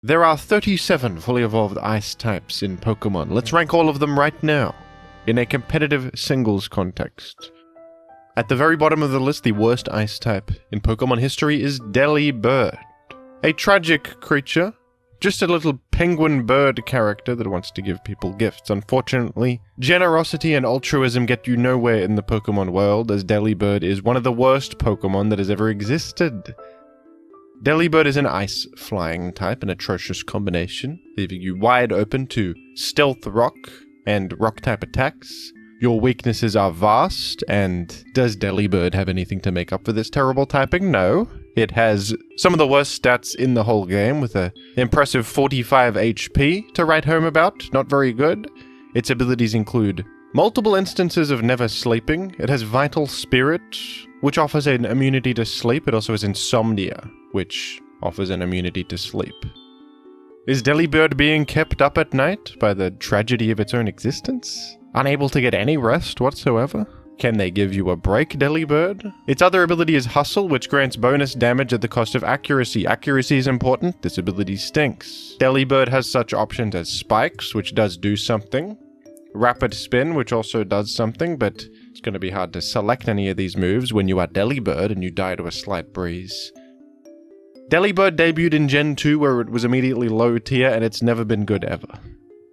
There are 37 fully evolved ice types in Pokemon. Let's rank all of them right now, in a competitive singles context. At the very bottom of the list, the worst ice type in Pokemon history is Delibird. A tragic creature, just a little penguin bird character that wants to give people gifts. Unfortunately, generosity and altruism get you nowhere in the Pokemon world, as Delibird is one of the worst Pokemon that has ever existed. Delibird is an ice-flying type, an atrocious combination, leaving you wide open to stealth rock and rock-type attacks. Your weaknesses are vast, and does Delibird have anything to make up for this terrible typing? No. It has some of the worst stats in the whole game, with an impressive 45 HP to write home about. Not very good. Its abilities include multiple instances of never sleeping. It has Vital Spirit, which offers an immunity to sleep. It also has Insomnia, which offers an immunity to sleep. Is Delibird being kept up at night by the tragedy of its own existence? Unable to get any rest whatsoever? Can they give you a break, Delibird? Its other ability is Hustle, which grants bonus damage at the cost of accuracy. Accuracy is important, this ability stinks. Delibird has such options as Spikes, which does do something. Rapid Spin, which also does something, but it's going to be hard to select any of these moves when you are Delibird and you die to a slight breeze. Delibird debuted in Gen 2 where it was immediately low tier, and it's never been good ever.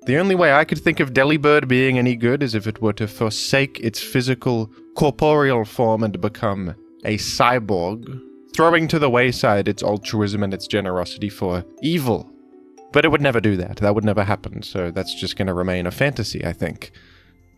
The only way I could think of Delibird being any good is if it were to forsake its physical, corporeal form and become a cyborg, throwing to the wayside its altruism and its generosity for evil. But it would never do that. That would never happen, so that's just going to remain a fantasy, I think.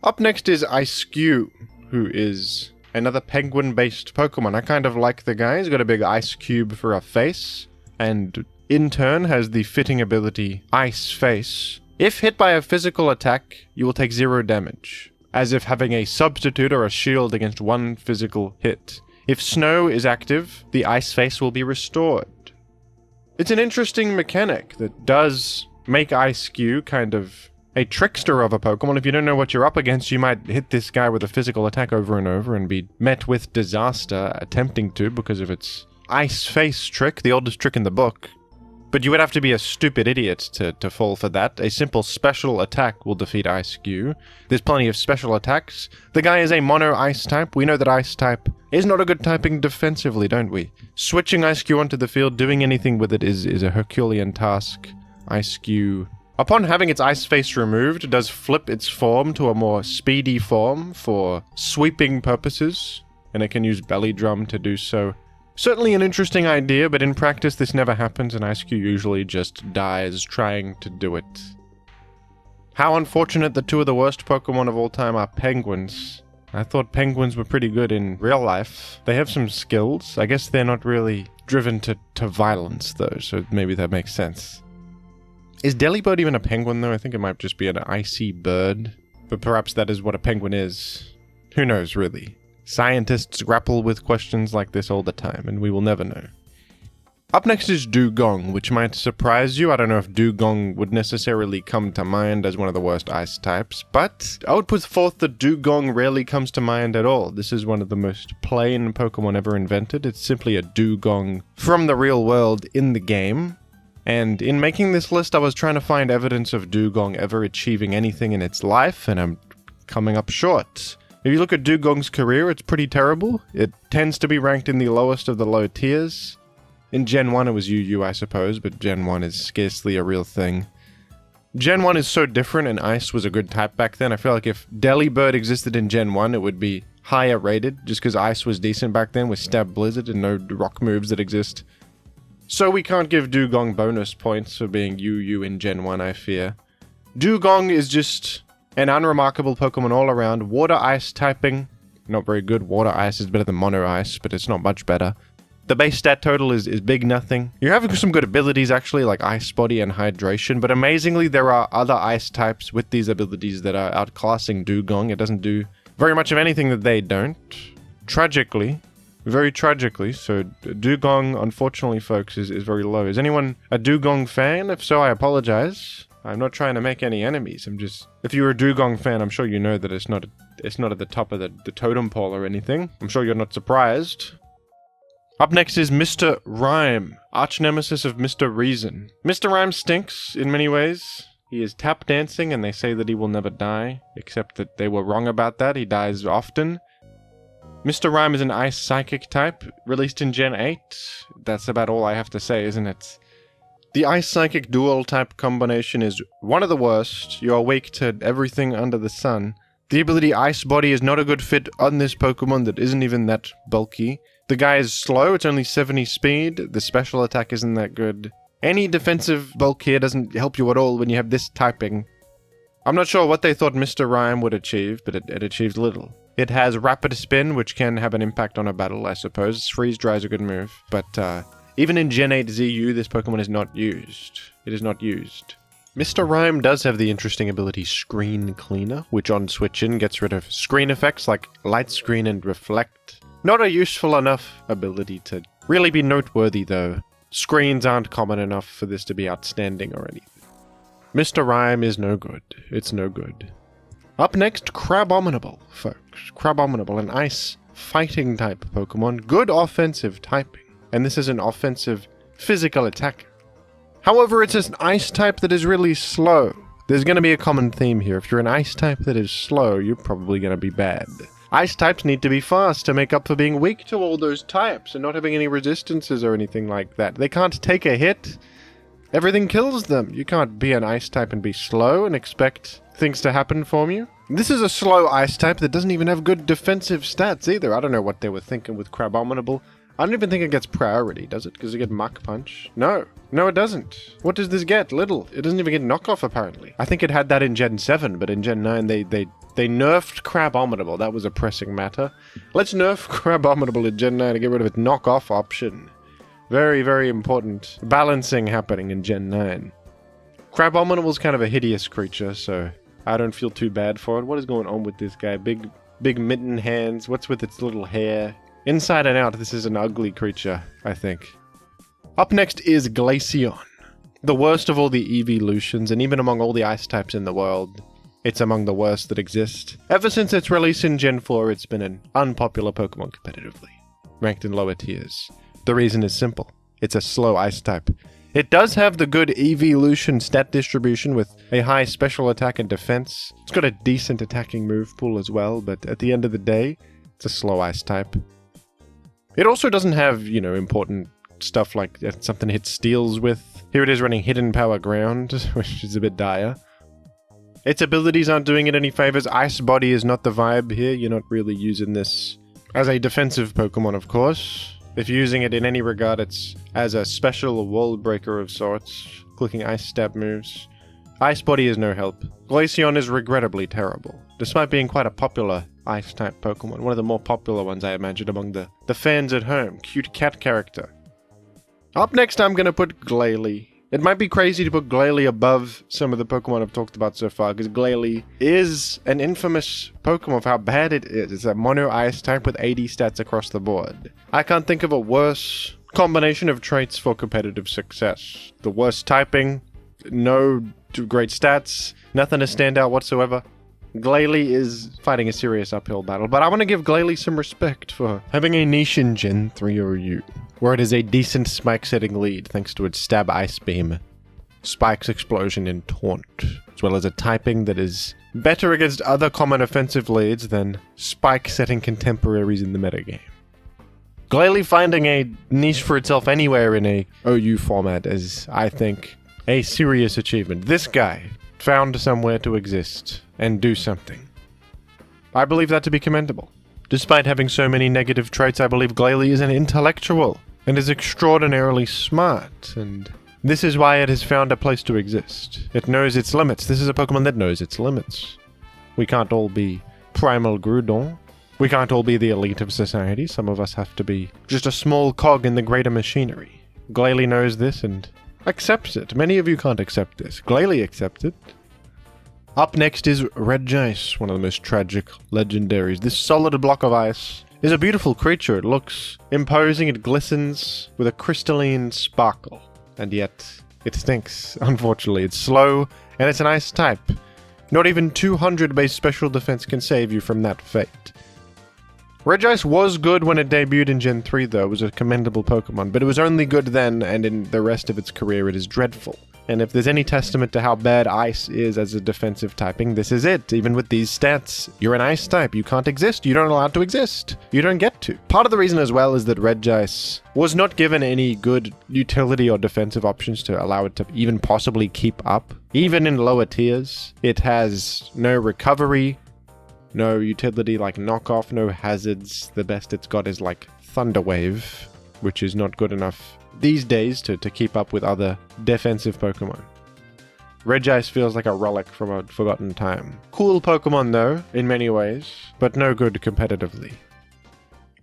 Up next is Eiscue, who is another penguin-based Pokemon. I kind of like the guy. He's got a big ice cube for a face, and in turn has the fitting ability Ice Face. If hit by a physical attack, you will take 0 damage, as if having a substitute or a shield against one physical hit. If Snow is active, the Ice Face will be restored. It's an interesting mechanic that does make Eiscue kind of a trickster of a Pokemon. If you don't know what you're up against, you might hit this guy with a physical attack over and over and be met with disaster attempting to because of its Ice Face trick, the oldest trick in the book. But you would have to be a stupid idiot to fall for that. A simple special attack will defeat Eiscue. There's plenty of special attacks. The guy is a mono ice type. We know that ice type is not a good typing defensively, don't we? Switching Eiscue onto the field, doing anything with it is a Herculean task. Eiscue, upon having its Ice Face removed, does flip its form to a more speedy form for sweeping purposes, and it can use Belly Drum to do so. Certainly an interesting idea, but in practice this never happens, and Eiscue usually just dies trying to do it. How unfortunate that two of the worst Pokemon of all time are penguins. I thought penguins were pretty good in real life. They have some skills. I guess they're not really driven to violence, though, so maybe that makes sense. Is Delibird even a penguin, though? I think it might just be an icy bird. But perhaps that is what a penguin is. Who knows, really? Scientists grapple with questions like this all the time, and we will never know. Up next is Dugong, which might surprise you. I don't know if Dugong would necessarily come to mind as one of the worst ice types, but I would put forth that Dugong rarely comes to mind at all. This is one of the most plain Pokemon ever invented. It's simply a Dugong from the real world in the game. And in making this list, I was trying to find evidence of Dugong ever achieving anything in its life, and I'm coming up short. If you look at Dugong's career, it's pretty terrible. It tends to be ranked in the lowest of the low tiers. In Gen 1 it was UU, I suppose, but Gen 1 is scarcely a real thing. Gen 1 is so different, and Ice was a good type back then. I feel like if Delibird existed in Gen 1, it would be higher rated, just because Ice was decent back then with Stab Blizzard and no rock moves that exist. So we can't give Dugong bonus points for being UU in Gen 1, I fear. Dugong is just an unremarkable Pokemon all around. Water Ice typing, not very good. Water Ice is better than Mono Ice, but it's not much better. The base stat total is big nothing. You have some good abilities actually, like Ice Body and Hydration, but amazingly there are other ice types with these abilities that are outclassing Dugong. It doesn't do very much of anything that they don't. Tragically, very tragically, so Dugong, unfortunately folks, is very low. Is anyone a Dugong fan? If so, I apologize. I'm not trying to make any enemies. If you're a Dugong fan, I'm sure you know that it's not at the top of the totem pole or anything. I'm sure you're not surprised. Up next is Mr. Rhyme, arch nemesis of Mr. Reason. Mr. Rhyme stinks in many ways. He is tap dancing and they say that he will never die, except that they were wrong about that. He dies often. Mr. Rhyme is an Ice Psychic type, released in Gen 8. That's about all I have to say, isn't it? The Ice Psychic Dual type combination is one of the worst. You are weak to everything under the sun. The ability Ice Body is not a good fit on this Pokemon that isn't even that bulky. The guy is slow, it's only 70 speed. The special attack isn't that good. Any defensive bulk here doesn't help you at all when you have this typing. I'm not sure what they thought Mr. Rhyme would achieve, but it achieves little. It has Rapid Spin, which can have an impact on a battle, I suppose. Freeze Dry is a good move. But even in Gen 8 ZU, this Pokemon is not used. It is not used. Mr. Rhyme does have the interesting ability Screen Cleaner, which on switch-in gets rid of screen effects like Light Screen and Reflect. Not a useful enough ability to really be noteworthy, though. Screens aren't common enough for this to be outstanding or anything. Mr. Rhyme is no good. It's no good. Up next, Crabominable, folks. Crabominable, an ice fighting type Pokemon. Good offensive typing. And this is an offensive physical attacker. However, it's an ice type that is really slow. There's going to be a common theme here. If you're an ice type that is slow, you're probably going to be bad. Ice types need to be fast to make up for being weak to all those types and not having any resistances or anything like that. They can't take a hit. Everything kills them. You can't be an ice type and be slow and expect things to happen for you. This is a slow ice type that doesn't even have good defensive stats either. I don't know what they were thinking with Crabominable. I don't even think it gets priority, does it? Does it get Mach Punch? No. No, it doesn't. What does this get? Little. It doesn't even get Knockoff, apparently. I think it had that in Gen 7, but in Gen 9, they nerfed Crabominable. That was a pressing matter. Let's nerf Crabominable in Gen 9 to get rid of its Knockoff option. Very, very important balancing happening in Gen 9. Crabominable's kind of a hideous creature, so I don't feel too bad for it. What is going on with this guy? Big mitten hands. What's with its little hair? Inside and out, this is an ugly creature, I think. Up next is Glaceon. The worst of all the evolutions, and even among all the ice types in the world, it's among the worst that exist. Ever since its release in Gen 4, it's been an unpopular Pokemon competitively, ranked in lower tiers. The reason is simple. It's a slow ice type. It does have the good evolution stat distribution with a high special attack and defense. It's got a decent attacking move pool as well, but at the end of the day, it's a slow ice type. It also doesn't have, important stuff like something it hits steals with. Here it is running Hidden Power Ground, which is a bit dire. Its abilities aren't doing it any favors. Ice Body is not the vibe here. You're not really using this as a defensive Pokemon, of course. If you're using it in any regard, it's as a special wall breaker of sorts, clicking Ice Stab moves. Ice Body is no help. Glaceon is regrettably terrible, despite being quite a popular Ice-type Pokemon. One of the more popular ones, I imagine, among the fans at home. Cute cat character. Up next, I'm going to put Glalie. It might be crazy to put Glalie above some of the Pokemon I've talked about so far, because Glalie is an infamous Pokemon for how bad it is. It's a mono ice type with 80 stats across the board. I can't think of a worse combination of traits for competitive success. The worst typing, no great stats, nothing to stand out whatsoever. Glalie is fighting a serious uphill battle, but I want to give Glalie some respect for having a niche in Gen 3 OU, where it is a decent spike-setting lead thanks to its Stab Ice Beam, Spike's Explosion, and Taunt, as well as a typing that is better against other common offensive leads than spike-setting contemporaries in the metagame. Glalie finding a niche for itself anywhere in a OU format is, I think, a serious achievement. This guy found somewhere to exist and do something. I believe that to be commendable. Despite having so many negative traits, I believe Glalie is an intellectual and is extraordinarily smart, and this is why it has found a place to exist. It knows its limits. This is a Pokemon that knows its limits. We can't all be Primal Groudon. We can't all be the elite of society. Some of us have to be just a small cog in the greater machinery. Glalie knows this and accepts it. Many of you can't accept this. Glalie accepts it. Up next is Regice, one of the most tragic legendaries. This solid block of ice is a beautiful creature. It looks imposing, it glistens with a crystalline sparkle. And yet, it stinks, unfortunately. It's slow, and it's an ice type. Not even 200 base special defense can save you from that fate. Regice was good when it debuted in Gen 3 though, it was a commendable Pokemon, but it was only good then, and in the rest of its career it is dreadful. And if there's any testament to how bad Ice is as a defensive typing, this is it. Even with these stats, you're an Ice type, you can't exist, you don't allow to exist, you don't get to. Part of the reason as well is that Regice was not given any good utility or defensive options to allow it to even possibly keep up. Even in lower tiers, it has no recovery, no utility like knockoff, no hazards. The best it's got is like Thunder Wave, which is not good enough these days to keep up with other defensive Pokemon. Regice feels like a relic from a forgotten time. Cool Pokemon though, in many ways, but no good competitively.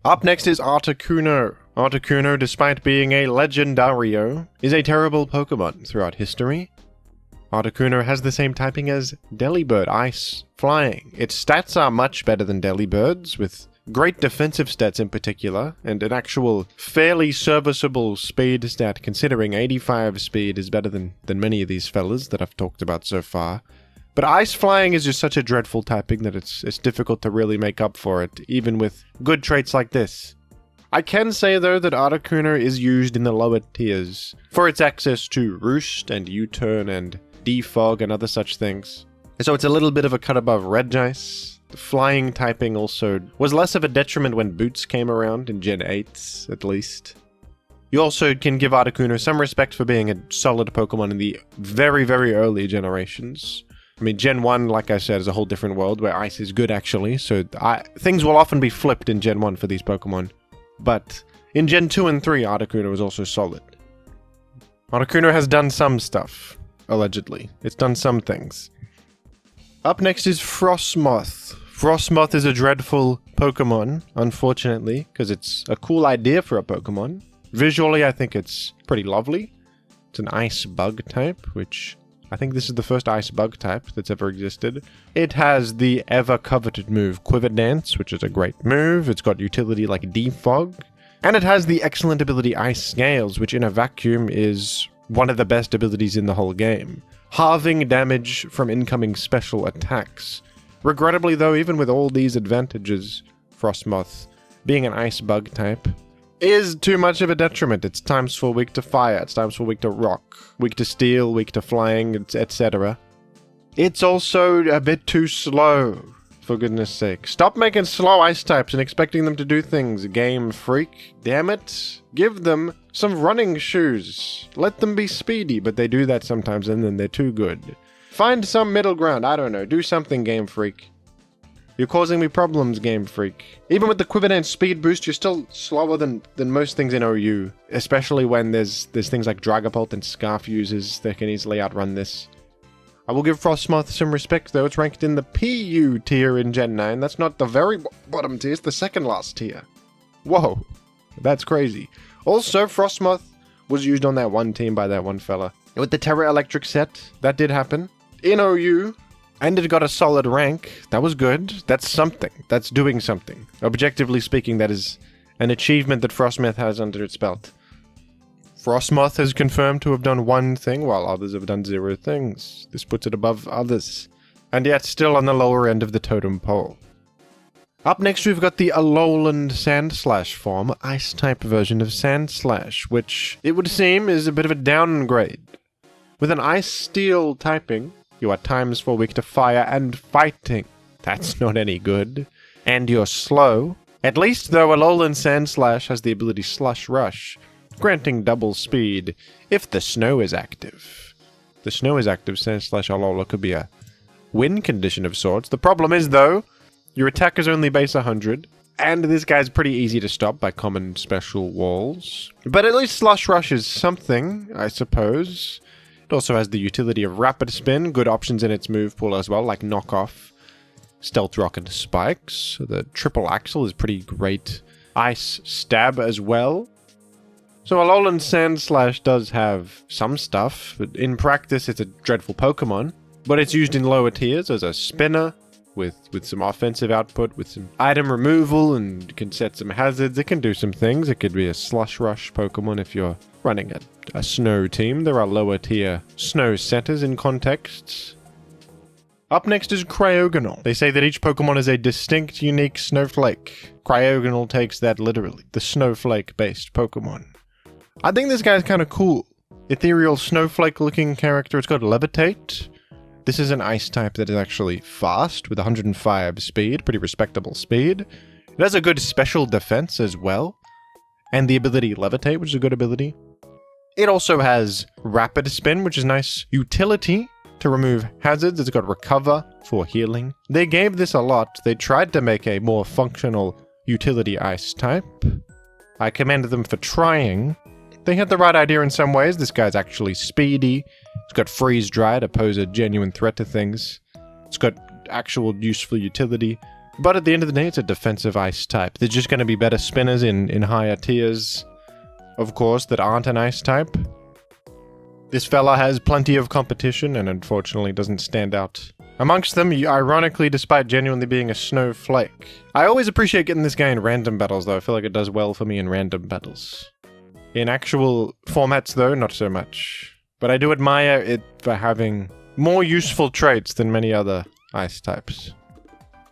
Up next is Articuno. Articuno, despite being a Legendario, is a terrible Pokemon throughout history. Articuno has the same typing as Delibird, Ice, Flying. Its stats are much better than Delibird's, with great defensive stats in particular, and an actual fairly serviceable speed stat, considering 85 speed is better than many of these fellas that I've talked about so far. But Ice Flying is just such a dreadful typing that it's difficult to really make up for it, even with good traits like this. I can say though that Articuno is used in the lower tiers for its access to Roost and U-Turn and Defog and other such things. So it's a little bit of a cut above Regice. The flying typing also was less of a detriment when Boots came around, in Gen 8 at least. You also can give Articuno some respect for being a solid Pokemon in the very, very early generations. I mean, Gen 1, like I said, is a whole different world where Ice is good actually, so things will often be flipped in Gen 1 for these Pokemon. But in Gen 2 and 3, Articuno is also solid. Articuno has done some stuff, allegedly. It's done some things. Up next is Frostmoth. Frostmoth is a dreadful Pokemon, unfortunately, because it's a cool idea for a Pokemon. Visually, I think it's pretty lovely. It's an ice bug type, which I think this is the first ice bug type that's ever existed. It has the ever-coveted move Quiver Dance, which is a great move. It's got utility like Defog. And it has the excellent ability Ice Scales, which in a vacuum is one of the best abilities in the whole game. Halving damage from incoming special attacks. Regrettably though, even with all these advantages, Frostmoth, being an ice bug type, is too much of a detriment. It's times 4 weak to fire, it's times 4 weak to rock, weak to steel, weak to flying, etc. It's also a bit too slow, for goodness sake. Stop making slow ice types and expecting them to do things, Game Freak. Damn it. Give them some running shoes. Let them be speedy, but they do that sometimes and then they're too good. Find some middle ground, I don't know. Do something, Game Freak. You're causing me problems, Game Freak. Even with the Quiver Dance speed boost, you're still slower than most things in OU. Especially when there's things like Dragapult and Scarf users that can easily outrun this. I will give Frostmoth some respect though, it's ranked in the PU tier in Gen 9. That's not the very bottom tier, it's the second last tier. Whoa, that's crazy. Also, Frostmoth was used on that one team by that one fella. With the Terra Electric set, that did happen. In OU, and it got a solid rank. That was good. That's something. That's doing something. Objectively speaking, that is an achievement that Frostmoth has under its belt. Frostmoth is confirmed to have done one thing, while others have done 0 things. This puts it above others, and yet still on the lower end of the totem pole. Up next we've got the Alolan Sandslash form, Ice-type version of Sandslash, which, it would seem, is a bit of a downgrade. With an Ice-Steel typing, you are times 4 weak to fire and fighting. That's not any good. And you're slow. At least though, Alolan Sandslash has the ability Slush Rush, granting double speed if the snow is active. If the snow is active, Sandslash Alola could be a win condition of sorts. The problem is though, your attack is only base 100, and this guy's pretty easy to stop by common special walls. But at least Slush Rush is something, I suppose. It also has the utility of Rapid Spin, good options in its move pool as well, like Knockoff, Stealth Rock, and Spikes. The Triple Axle is pretty great. Ice Stab as well. So Alolan Sandslash does have some stuff, but in practice it's a dreadful Pokemon. But it's used in lower tiers as a spinner, with some offensive output, with some item removal, and can set some hazards. It can do some things. It could be a Slush Rush Pokemon if you're running a snow team. There are lower tier snow setters in contexts. Up next is Cryogonal. They say that each Pokemon is a distinct, unique snowflake. Cryogonal takes that literally. The snowflake-based Pokemon. I think this guy's kind of cool. Ethereal snowflake-looking character. It's got Levitate. This is an ice type that is actually fast with 105 speed. Pretty respectable speed. It has a good special defense as well. And the ability Levitate, which is a good ability. It also has Rapid Spin, which is nice utility to remove hazards. It's got Recover for healing. They gave this a lot. They tried to make a more functional utility ice type. I commend them for trying. They had the right idea in some ways. This guy's actually speedy. It's got Freeze Dry to pose a genuine threat to things. It's got actual useful utility. But at the end of the day, it's a defensive ice type. There's just going to be better spinners in higher tiers, of course, that aren't an ice type. This fella has plenty of competition and unfortunately doesn't stand out amongst them, ironically, despite genuinely being a snowflake. I always appreciate getting this guy in random battles, though. I feel like it does well for me in random battles. In actual formats, though, not so much. But I do admire it for having more useful traits than many other ice types.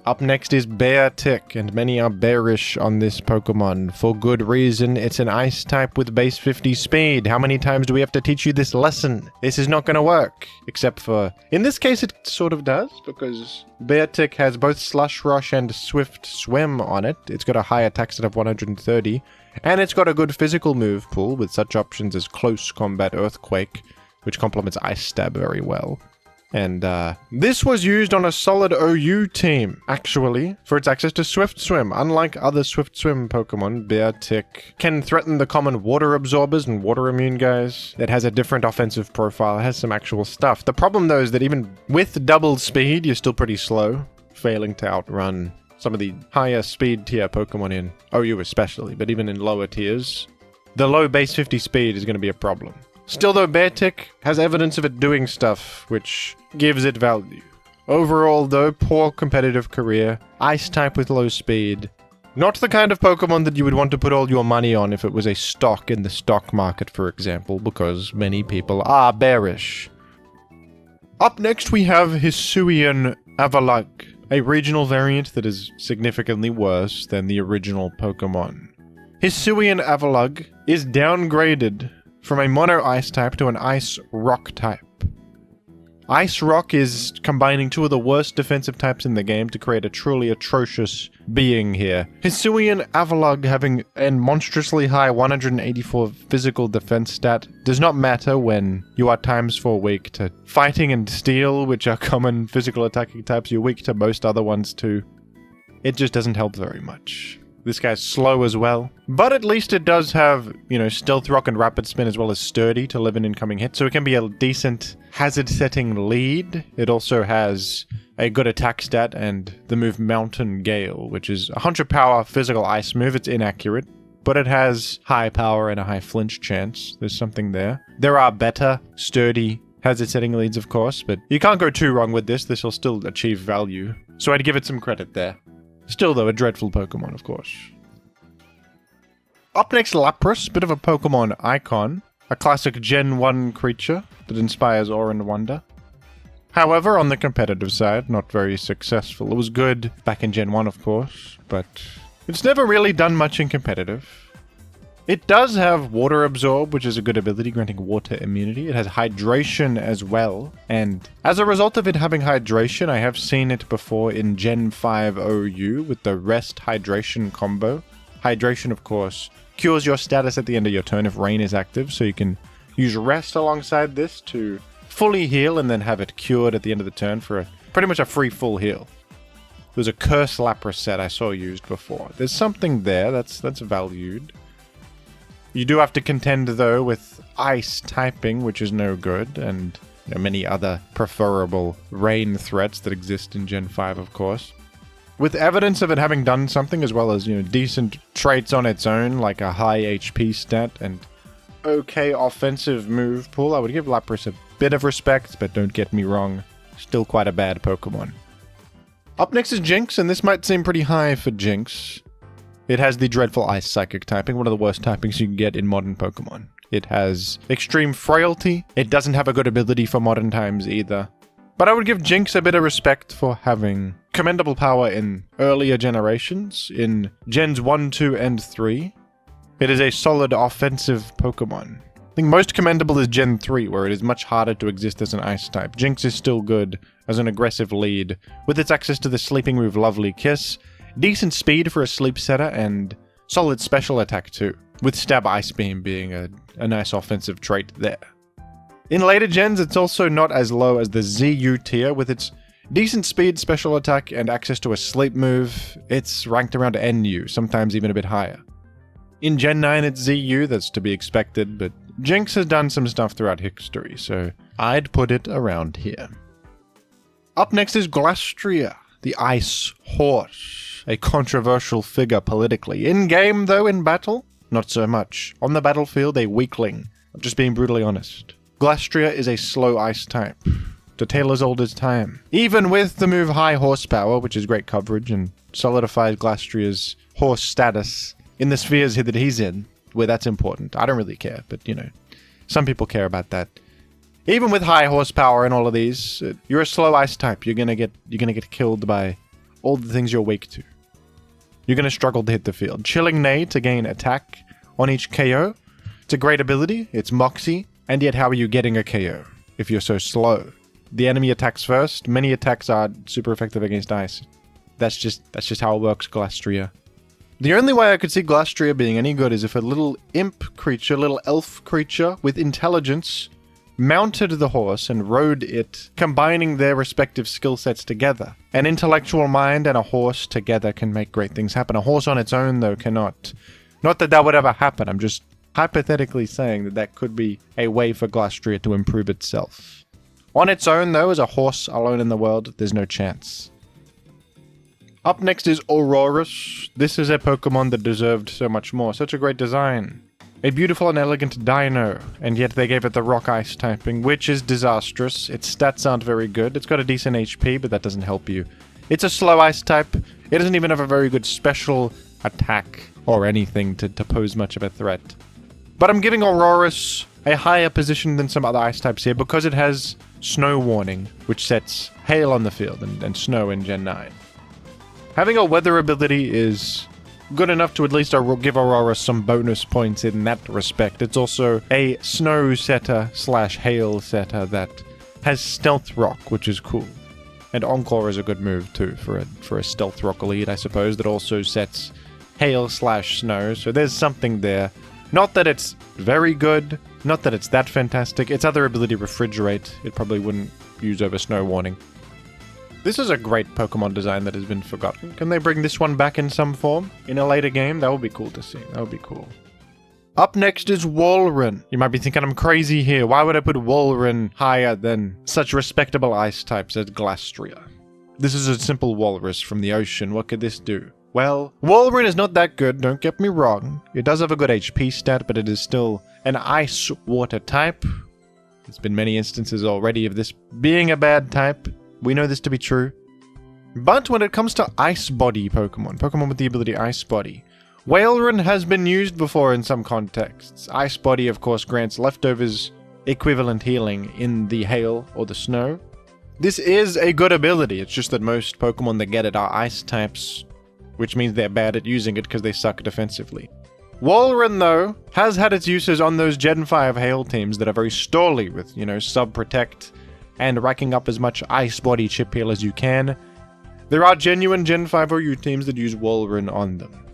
Up next is Beartic, and many are bearish on this Pokemon. For good reason, it's an ice type with base 50 speed. How many times do we have to teach you this lesson? This is not going to work. Except for... in this case, it sort of does, because Beartic has both Slush Rush and Swift Swim on it. It's got a high attack stat of 130, and it's got a good physical move pool with such options as Close Combat Earthquake, which complements Ice Stab very well. And this was used on a solid OU team, actually, for its access to Swift Swim. Unlike other Swift Swim Pokemon, Beartic can threaten the common water absorbers and water immune guys. It has a different offensive profile. It has some actual stuff. The problem, though, is that even with double speed, you're still pretty slow, failing to outrun some of the higher speed tier Pokemon in OU especially, but even in lower tiers, the low base 50 speed is going to be a problem. Still though, Beartic has evidence of it doing stuff, which gives it value. Overall though, poor competitive career, ice type with low speed. Not the kind of Pokemon that you would want to put all your money on if it was a stock in the stock market, for example, because many people are bearish. Up next we have Hisuian Avalugg, a regional variant that is significantly worse than the original Pokemon. Hisuian Avalugg is downgraded from a mono ice type to an ice rock type. Ice rock is combining two of the worst defensive types in the game to create a truly atrocious being here. Hisuian Avalugg having a monstrously high 184 physical defense stat does not matter when you are ×4 weak to fighting and steel, which are common physical attacking types. You're weak to most other ones too. It just doesn't help very much. This guy's slow as well. But at least it does have, Stealth Rock and Rapid Spin as well as Sturdy to live in incoming hits, so it can be a decent hazard-setting lead. It also has a good attack stat and the move Mountain Gale, which is 100 power physical ice move. It's inaccurate, but it has high power and a high flinch chance. There's something there. There are better, sturdy hazard-setting leads, of course, but you can't go too wrong with this. This will still achieve value, so I'd give it some credit there. Still, though, a dreadful Pokemon, of course. Up next, Lapras, bit of a Pokemon icon. A classic Gen 1 creature that inspires awe and wonder. However, on the competitive side, not very successful. It was good back in Gen 1, of course, but it's never really done much in competitive. It does have Water Absorb, which is a good ability, granting water immunity. It has Hydration as well, and as a result of it having Hydration, I have seen it before in Gen 5 OU with the Rest Hydration combo. Hydration, of course, cures your status at the end of your turn if Rain is active, so you can use Rest alongside this to fully heal and then have it cured at the end of the turn for pretty much a free full heal. There was a Curse Lapras set I saw used before. There's something there that's valued. You do have to contend, though, with Ice typing, which is no good, and many other preferable Rain threats that exist in Gen 5, of course. With evidence of it having done something, as well as, decent traits on its own, like a high HP stat and okay offensive move pool, I would give Lapras a bit of respect, but don't get me wrong, still quite a bad Pokemon. Up next is Jinx, and this might seem pretty high for Jinx. It has the dreadful Ice Psychic typing, one of the worst typings you can get in modern Pokemon. It has extreme frailty. It doesn't have a good ability for modern times either. But I would give Jinx a bit of respect for having commendable power in earlier generations, in Gens 1, 2, and 3. It is a solid offensive Pokemon. I think most commendable is Gen 3, where it is much harder to exist as an Ice type. Jinx is still good as an aggressive lead, with its access to the sleeping move Lovely Kiss, decent speed for a sleep setter, and solid special attack too, with Stab Ice Beam being a nice offensive trait there. In later gens, it's also not as low as the ZU tier, with its decent speed, special attack, and access to a sleep move. It's ranked around NU, sometimes even a bit higher. In Gen 9, it's ZU, that's to be expected, but Jinx has done some stuff throughout history, so I'd put it around here. Up next is Glastria, the Ice Horse, a controversial figure politically. In-game, though, in battle, not so much. On the battlefield, a weakling. I'm just being brutally honest. Glastria is a slow ice type, to tale as old as time. Even with the move High Horsepower, which is great coverage and solidifies Glastria's horse status in the spheres that he's in, where that's important. I don't really care, but some people care about that. Even with High Horsepower and all of these, you're a slow ice type. You're gonna get killed by all the things you're weak to. You're gonna struggle to hit the field. Chilling Neigh to gain attack on each KO. It's a great ability. It's Moxie. And yet, how are you getting a KO if you're so slow? The enemy attacks first. Many attacks are super effective against ice. That's just how it works, Glastria. The only way I could see Glastria being any good is if a little imp creature, little elf creature with intelligence mounted the horse and rode it, combining their respective skill sets together. An intellectual mind and a horse together can make great things happen. A horse on its own, though, cannot. Not that that would ever happen. I'm just hypothetically saying that could be a way for Glastria to improve itself. On its own, though, as a horse alone in the world, there's no chance. Up next is Aurorus. This is a Pokemon that deserved so much more. Such a great design. A beautiful and elegant dino, and yet they gave it the rock ice typing, which is disastrous. Its stats aren't very good. It's got a decent HP, but that doesn't help you. It's a slow ice type. It doesn't even have a very good special attack or anything to pose much of a threat. But I'm giving Aurorus a higher position than some other ice types here because it has Snow Warning, which sets hail on the field and snow in Gen 9. Having a weather ability is good enough to at least give Aurorus some bonus points in that respect. It's also a snow setter / hail setter that has Stealth Rock, which is cool. And Encore is a good move too for a Stealth Rock lead, I suppose, that also sets hail / snow, so there's something there. Not that it's very good, not that it's that fantastic. Its other ability, Refrigerate, it probably wouldn't use over Snow Warning. This is a great Pokemon design that has been forgotten. Can they bring this one back in some form in a later game? That would be cool to see. That would be cool. Up next is Walrein. You might be thinking I'm crazy here. Why would I put Walrein higher than such respectable ice types as Glastria? This is a simple walrus from the ocean. What could this do? Well, Walrein is not that good, don't get me wrong. It does have a good HP stat, but it is still an ice-water type. There's been many instances already of this being a bad type. We know this to be true. But when it comes to Ice Body Pokemon with the ability Ice Body, Walrein has been used before in some contexts. Ice Body, of course, grants leftovers equivalent healing in the hail or the snow. This is a good ability, it's just that most Pokemon that get it are ice types, which means they're bad at using it because they suck defensively. Walrein, though, has had its uses on those Gen 5 Hail teams that are very stally with, sub-protect and racking up as much Ice Body chip heal as you can. There are genuine Gen 5 OU teams that use Walrein on them.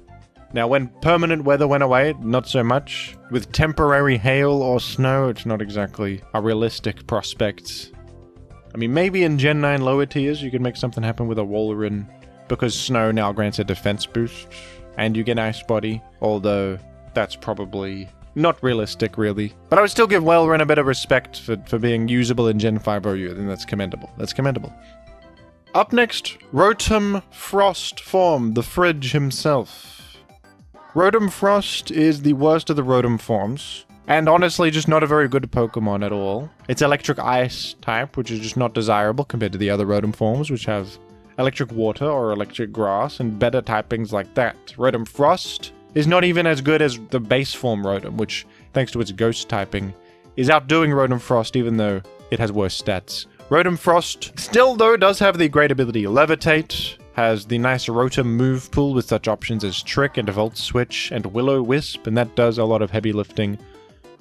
Now, when permanent weather went away, not so much. With temporary hail or snow, it's not exactly a realistic prospect. I mean, maybe in Gen 9 lower tiers, you could make something happen with a Walrein, because snow now grants a defense boost, and you get Ice Body, although that's probably not realistic, really. But I would still give Walrein a bit of respect for being usable in Gen 5 OU, and that's commendable. That's commendable. Up next, Rotom Frost form, the Fridge himself. Rotom Frost is the worst of the Rotom forms, and honestly just not a very good Pokemon at all. It's Electric Ice type, which is just not desirable compared to the other Rotom forms, which have Electric Water or Electric Grass, and better typings like that. Rotom Frost is not even as good as the base form Rotom, which, thanks to its Ghost typing, is outdoing Rotom Frost even though it has worse stats. Rotom Frost still, though, does have the great ability Levitate, has the nice Rotom move pool with such options as Trick and Volt Switch and Will-O-Wisp, and that does a lot of heavy lifting.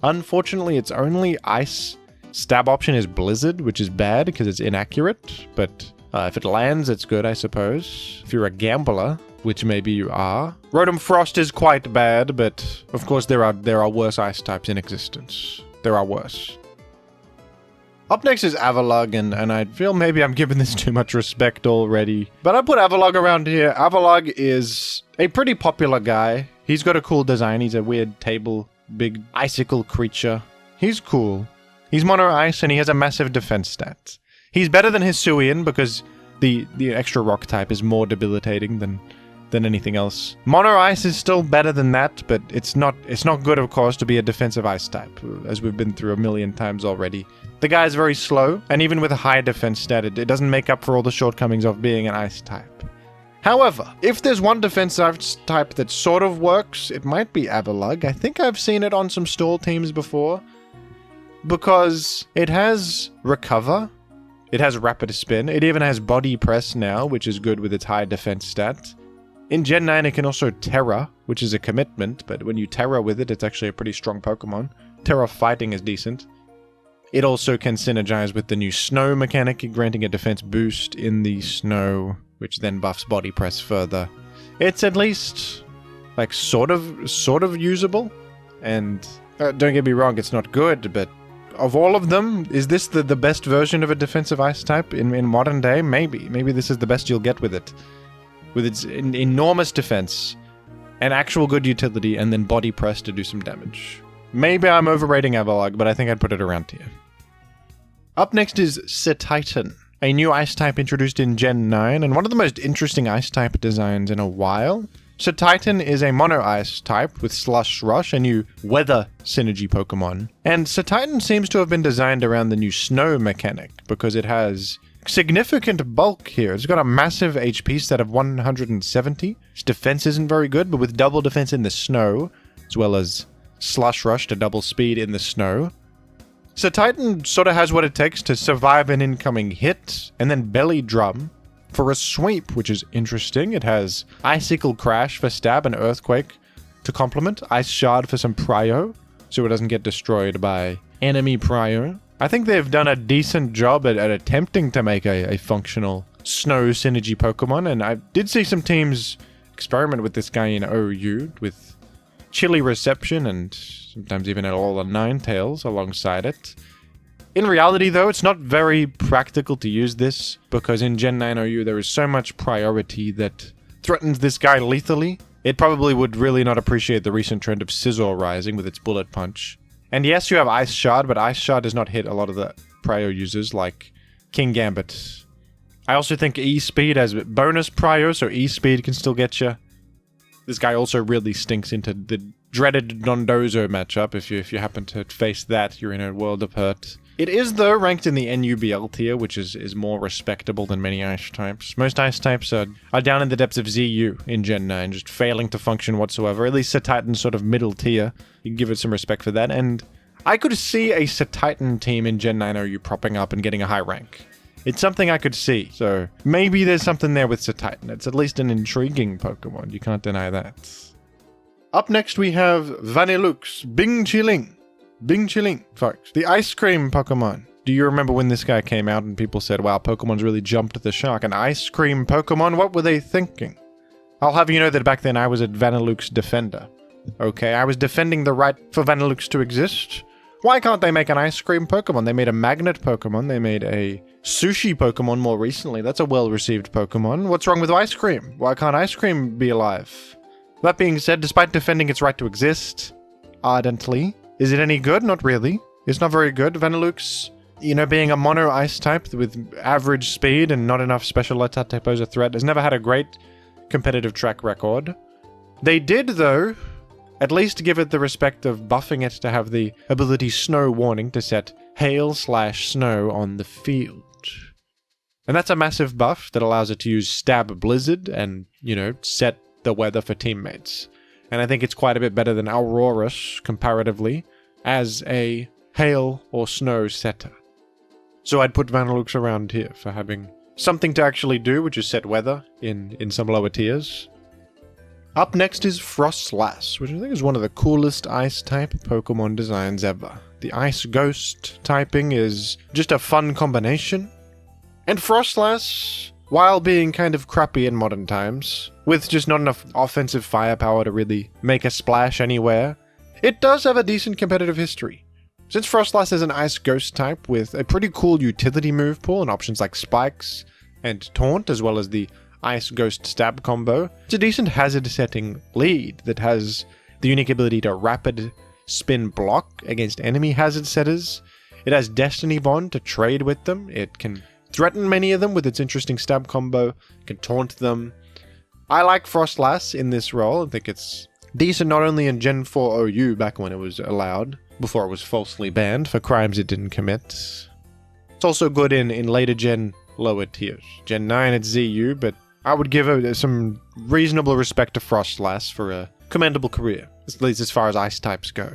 Unfortunately, its only ice stab option is Blizzard, which is bad because it's inaccurate, but if it lands, it's good, I suppose. If you're a gambler, which maybe you are. Rotom Frost is quite bad, but of course there are worse ice types in existence. There are worse. Up next is Avalugg, and I feel maybe I'm giving this too much respect already. But I put Avalugg around here. Avalugg is a pretty popular guy. He's got a cool design. He's a weird table, big icicle creature. He's cool. He's mono ice, and he has a massive defense stat. He's better than Hisuian because the extra rock type is more debilitating than anything else. Mono ice is still better than that, but it's not good, of course, to be a defensive ice type, as we've been through a million times already. The guy is very slow, and even with a high defense stat, it doesn't make up for all the shortcomings of being an ice type. However, if there's one defensive type that sort of works, it might be Avalugg. I think I've seen it on some stall teams before, because it has Recover, it has Rapid Spin, it even has Body Press now, which is good with its high defense stat. In Gen 9, it can also Terra, which is a commitment, but when you Terra with it, it's actually a pretty strong Pokemon. Terra Fighting is decent. It also can synergize with the new Snow mechanic, granting a defense boost in the Snow, which then buffs Body Press further. It's at least, like, sort of usable, and don't get me wrong, it's not good, but of all of them, is this the best version of a defensive ice type in modern day? Maybe. Maybe this is the best you'll get with it. With its enormous defense, and actual good utility, and then Body Press to do some damage. Maybe I'm overrating Avalugg, but I think I'd put it around here. Up next is Cetitan, a new ice type introduced in Gen 9, and one of the most interesting ice type designs in a while. Cetitan is a mono ice type with Slush Rush, a new weather synergy Pokemon. And Cetitan seems to have been designed around the new Snow mechanic, because it has significant bulk here. It's got a massive HP stat of 170. Its defense isn't very good, but with double defense in the Snow, as well as Slush Rush to double speed in the Snow. Cetitan sort of has what it takes to survive an incoming hit, and then Belly Drum for a sweep, which is interesting. It has Icicle Crash for stab and Earthquake to complement, Ice Shard for some prio, so it doesn't get destroyed by enemy prio. I think they've done a decent job at attempting to make a functional Snow synergy Pokemon, and I did see some teams experiment with this guy in OU with Chilly Reception and sometimes even all the Ninetales alongside it. In reality, though, it's not very practical to use this, because in Gen 9 OU there is so much priority that threatens this guy lethally. It probably would really not appreciate the recent trend of Scizor Rising with its Bullet Punch. And yes, you have Ice Shard, but Ice Shard does not hit a lot of the prio users like King Gambit. I also think E-Speed has bonus prio, so E-Speed can still get you. This guy also really stinks into the dreaded Dondozo matchup. If you happen to face that, you're in a world of hurt. It is, though, ranked in the NUBL tier, which is more respectable than many ice types. Most ice types are down in the depths of ZU in Gen 9, just failing to function whatsoever. At least Cetitan's sort of middle tier. You can give it some respect for that. And I could see a Cetitan team in Gen 9 OU propping up and getting a high rank. It's something I could see. So maybe there's something there with Cetitan. It's at least an intriguing Pokemon. You can't deny that. Up next we have Vanillux Bing Chilling. Bing Chilling, folks. The ice cream Pokemon. Do you remember when this guy came out and people said, wow, Pokemon's really jumped the shark? An ice cream Pokemon? What were they thinking? I'll have you know that back then I was a Vanillux defender. Okay, I was defending the right for Vanillux to exist. Why can't they make an ice cream Pokemon? They made a magnet Pokemon. They made a sushi Pokemon more recently. That's a well-received Pokemon. What's wrong with ice cream? Why can't ice cream be alive? That being said, despite defending its right to exist ardently, is it any good? Not really. It's not very good. Vanillux, being a mono ice type with average speed and not enough special attack to pose a threat, has never had a great competitive track record. They did, though, at least give it the respect of buffing it to have the ability Snow Warning to set hail/snow on the field. And that's a massive buff that allows it to use Stab Blizzard and, set the weather for teammates. And I think it's quite a bit better than Aurorus, comparatively, as a hail or snow setter. So I'd put Vanilluxe around here for having something to actually do, which is set weather in some lower tiers. Up next is Frostlass, which I think is one of the coolest Ice-type Pokemon designs ever. The Ice Ghost typing is just a fun combination. And Frostlass, while being kind of crappy in modern times, with just not enough offensive firepower to really make a splash anywhere, it does have a decent competitive history. Since Frostlass is an Ice Ghost type with a pretty cool utility move pool and options like Spikes and Taunt, as well as the Ice Ghost Stab combo, it's a decent hazard setting lead that has the unique ability to rapid spin block against enemy hazard setters. It has Destiny Bond to trade with them. It can threaten many of them with its interesting stab combo, can taunt them. I like Frostlass in this role. I think it's decent not only in Gen 4 OU back when it was allowed, before it was falsely banned for crimes it didn't commit. It's also good in later gen lower tiers. Gen 9 it's ZU, but I would give it some reasonable respect to Frostlass for a commendable career, at least as far as ice types go.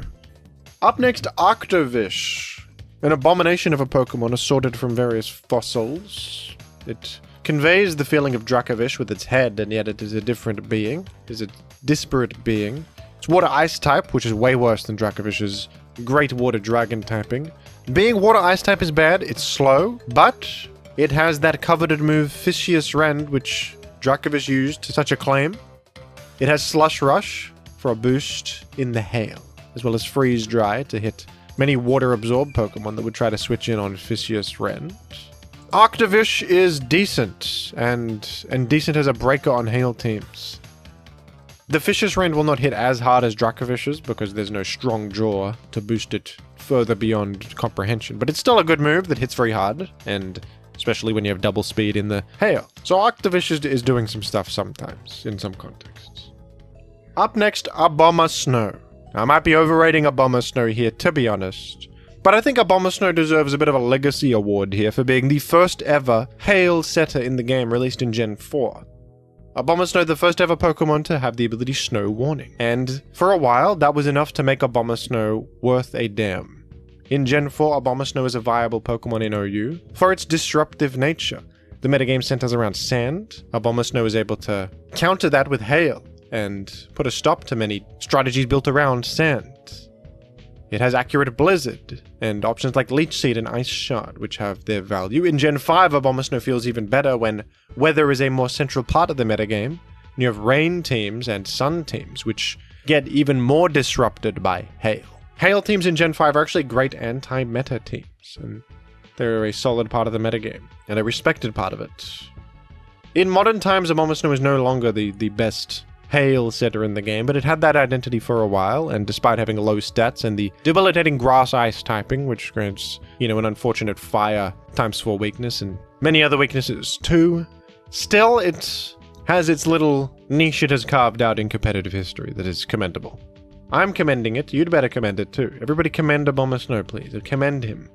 Up next, Octavish, an abomination of a Pokemon assorted from various fossils. It conveys the feeling of Dracovish with its head, and yet it is a different being. It is a disparate being. It's water ice type, which is way worse than Dracovish's great water dragon typing. Being water ice type is bad, it's slow, but it has that coveted move Fishious Rend, which Dracovish used to such acclaim. It has Slush Rush for a boost in the hail, as well as Freeze Dry to hit many water-absorbed Pokemon that would try to switch in on Fishious Rend. Octavish is decent, and decent as a breaker on hail teams. The Fishious Rend will not hit as hard as Dracovish's because there's no strong jaw to boost it further beyond comprehension, but it's still a good move that hits very hard, and especially when you have double speed in the hail. So Octavish is doing some stuff sometimes, in some contexts. Up next, Abomasnow. Now, I might be overrating Abomasnow here, to be honest, but I think Abomasnow deserves a bit of a legacy award here for being the first ever hail setter in the game released in Gen 4. Abomasnow, the first ever Pokemon to have the ability Snow Warning, and for a while, that was enough to make Abomasnow worth a damn. In Gen 4, Abomasnow is a viable Pokemon in OU for its disruptive nature. The metagame centers around sand. Abomasnow is able to counter that with hail and put a stop to many strategies built around sand. It has accurate Blizzard and options like Leech Seed and Ice Shard, which have their value. In Gen 5, Abomasnow feels even better when weather is a more central part of the metagame. You have rain teams and sun teams, which get even more disrupted by hail. Hail teams in Gen 5 are actually great anti-meta teams, and they're a solid part of the metagame, and a respected part of it. In modern times, Abomasnow is no longer the best hail setter in the game, but it had that identity for a while, and despite having low stats and the debilitating grass-ice typing, which grants, an unfortunate fire ×4 weakness, and many other weaknesses too, still it has its little niche it has carved out in competitive history that is commendable. I'm commending it, you'd better commend it too. Everybody commend Abomasnow, please. Commend him.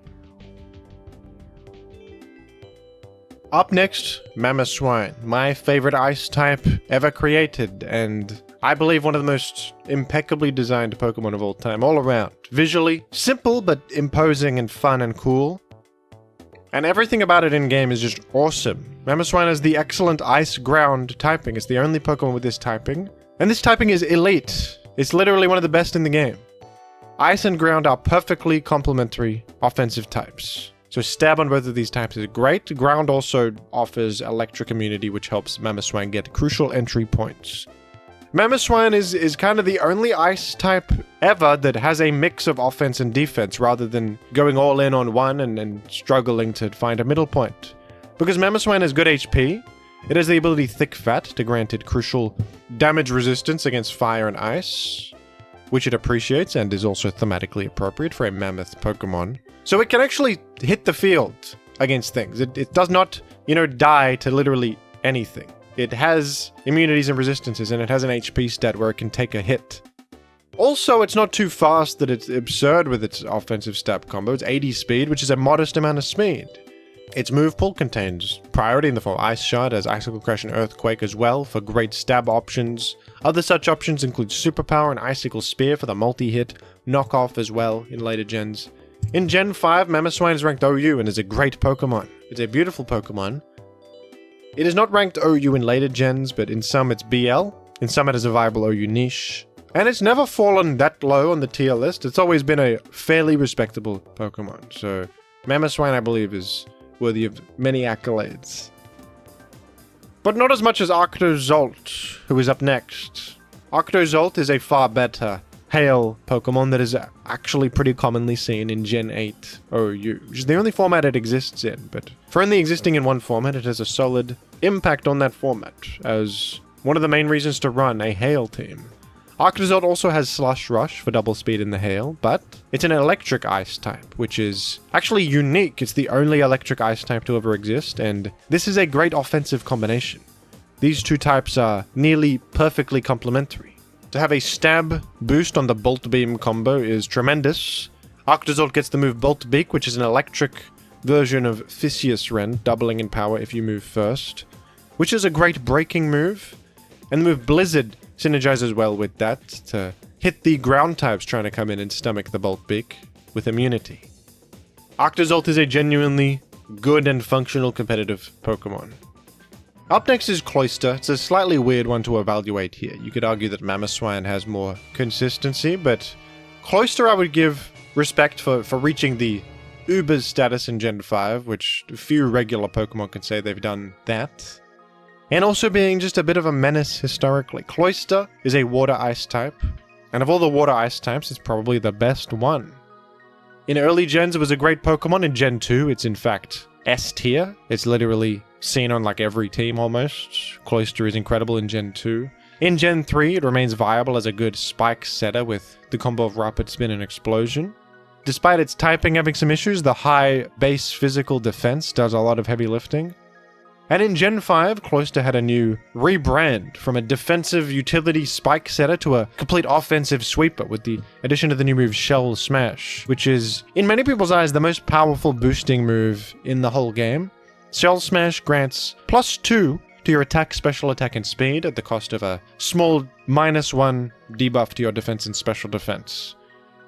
Up next, Mamoswine, my favorite ice type ever created, and I believe one of the most impeccably designed Pokemon of all time, all around. Visually, simple but imposing and fun and cool. And everything about it in-game is just awesome. Mamoswine has the excellent Ice-Ground typing. It's the only Pokemon with this typing. And this typing is elite. It's literally one of the best in the game. Ice and Ground are perfectly complementary offensive types. So stab on both of these types is great. Ground also offers Electric Immunity, which helps Mamoswine get crucial entry points. Mamoswine is kind of the only ice type ever that has a mix of offense and defense rather than going all in on one and struggling to find a middle point. Because Mamoswine has good HP, it has the ability Thick Fat to grant it crucial damage resistance against fire and ice, which it appreciates and is also thematically appropriate for a mammoth Pokemon. So it can actually hit the field against things. It does not, die to literally anything. It has immunities and resistances, and it has an HP stat where it can take a hit. Also, it's not too fast that it's absurd with its offensive stab combo. It's 80 speed, which is a modest amount of speed. Its move pool contains priority in the form of Ice Shard, as Icicle Crash and Earthquake as well for great stab options. Other such options include Superpower and Icicle Spear for the multi-hit knockoff as well in later gens. In Gen 5, Mamoswine is ranked OU and is a great Pokemon. It's a beautiful Pokemon. It is not ranked OU in later gens, but in some it's BL, in some it is a viable OU niche. And it's never fallen that low on the tier list. It's always been a fairly respectable Pokemon. So Mamoswine, I believe, is worthy of many accolades. But not as much as Arctozolt, who is up next. Arctozolt is a far better Hail Pokemon that is actually pretty commonly seen in Gen 8 OU, which is the only format it exists in, but for only existing in one format, it has a solid impact on that format, as one of the main reasons to run a Hail team. Arctozolt also has Slush Rush for double speed in the Hail, but it's an electric ice type, which is actually unique. It's the only electric ice type to ever exist, and this is a great offensive combination. These two types are nearly perfectly complementary. To have a stab boost on the Bolt Beam combo is tremendous. Arctozolt gets the move Bolt Beak, which is an electric version of Physius Rend, doubling in power if you move first, which is a great breaking move. And the move Blizzard synergizes well with that to hit the ground types trying to come in and stomach the Bolt Beak with immunity. Arctozolt is a genuinely good and functional competitive Pokemon. Up next is Cloyster. It's a slightly weird one to evaluate here. You could argue that Mamoswine has more consistency, but Cloyster I would give respect for reaching the Uber's status in Gen 5, which few regular Pokemon can say they've done that. And also being just a bit of a menace historically. Cloyster is a water-ice type, and of all the water-ice types, it's probably the best one. In early gens, it was a great Pokemon. In Gen 2, it's in fact S tier. It's literally seen on like every team almost. Cloyster is incredible in Gen 2. In Gen 3, it remains viable as a good spike setter with the combo of Rapid Spin and Explosion. Despite its typing having some issues, the high base physical defense does a lot of heavy lifting. And in Gen 5, Cloyster had a new rebrand from a defensive utility spike setter to a complete offensive sweeper with the addition of the new move Shell Smash, which is, in many people's eyes, the most powerful boosting move in the whole game. Shell Smash grants +2 to your attack, special attack, and speed at the cost of a small -1 debuff to your defense and special defense.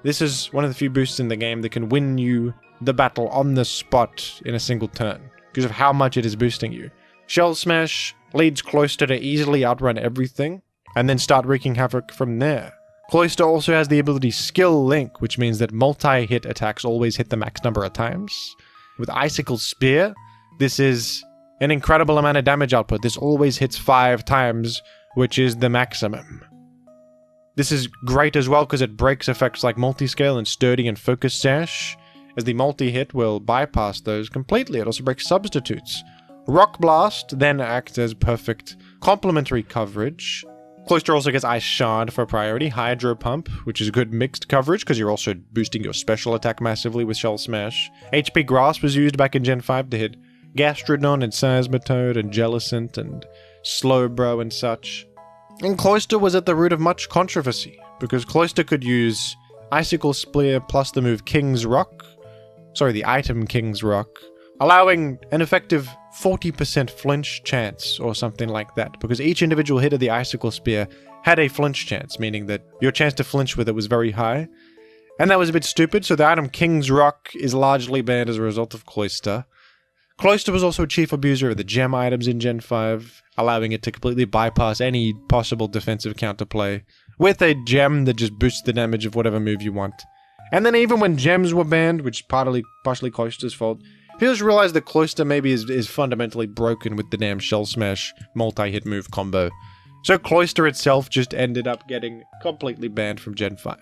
This is one of the few boosts in the game that can win you the battle on the spot in a single turn, because of how much it is boosting you. Shell Smash leads Cloyster to easily outrun everything, and then start wreaking havoc from there. Cloyster also has the ability Skill Link, which means that multi-hit attacks always hit the max number of times. With Icicle Spear, this is an incredible amount of damage output. This always hits 5 times, which is the maximum. This is great as well because it breaks effects like Multiscale and Sturdy and Focus Sash, as the multi-hit will bypass those completely. It also breaks substitutes. Rock Blast then acts as perfect complementary coverage. Cloyster also gets Ice Shard for priority. Hydro Pump, which is good mixed coverage because you're also boosting your special attack massively with Shell Smash. HP Grasp was used back in Gen 5 to hit Gastrodon and Seismitoad and Jellicent and Slowbro and such. And Cloyster was at the root of much controversy because Cloyster could use Icicle Spear plus the move King's Rock. The item King's Rock, allowing an effective 40% flinch chance or something like that, because each individual hit of the Icicle Spear had a flinch chance, meaning that your chance to flinch with it was very high. And that was a bit stupid, so the item King's Rock is largely banned as a result of Cloyster. Cloyster was also a chief abuser of the gem items in Gen 5, allowing it to completely bypass any possible defensive counterplay with a gem that just boosts the damage of whatever move you want. And then even when gems were banned, which is partially Cloyster's fault, he just realized that Cloyster maybe is fundamentally broken with the damn Shell Smash multi-hit move combo. So Cloyster itself just ended up getting completely banned from Gen 5.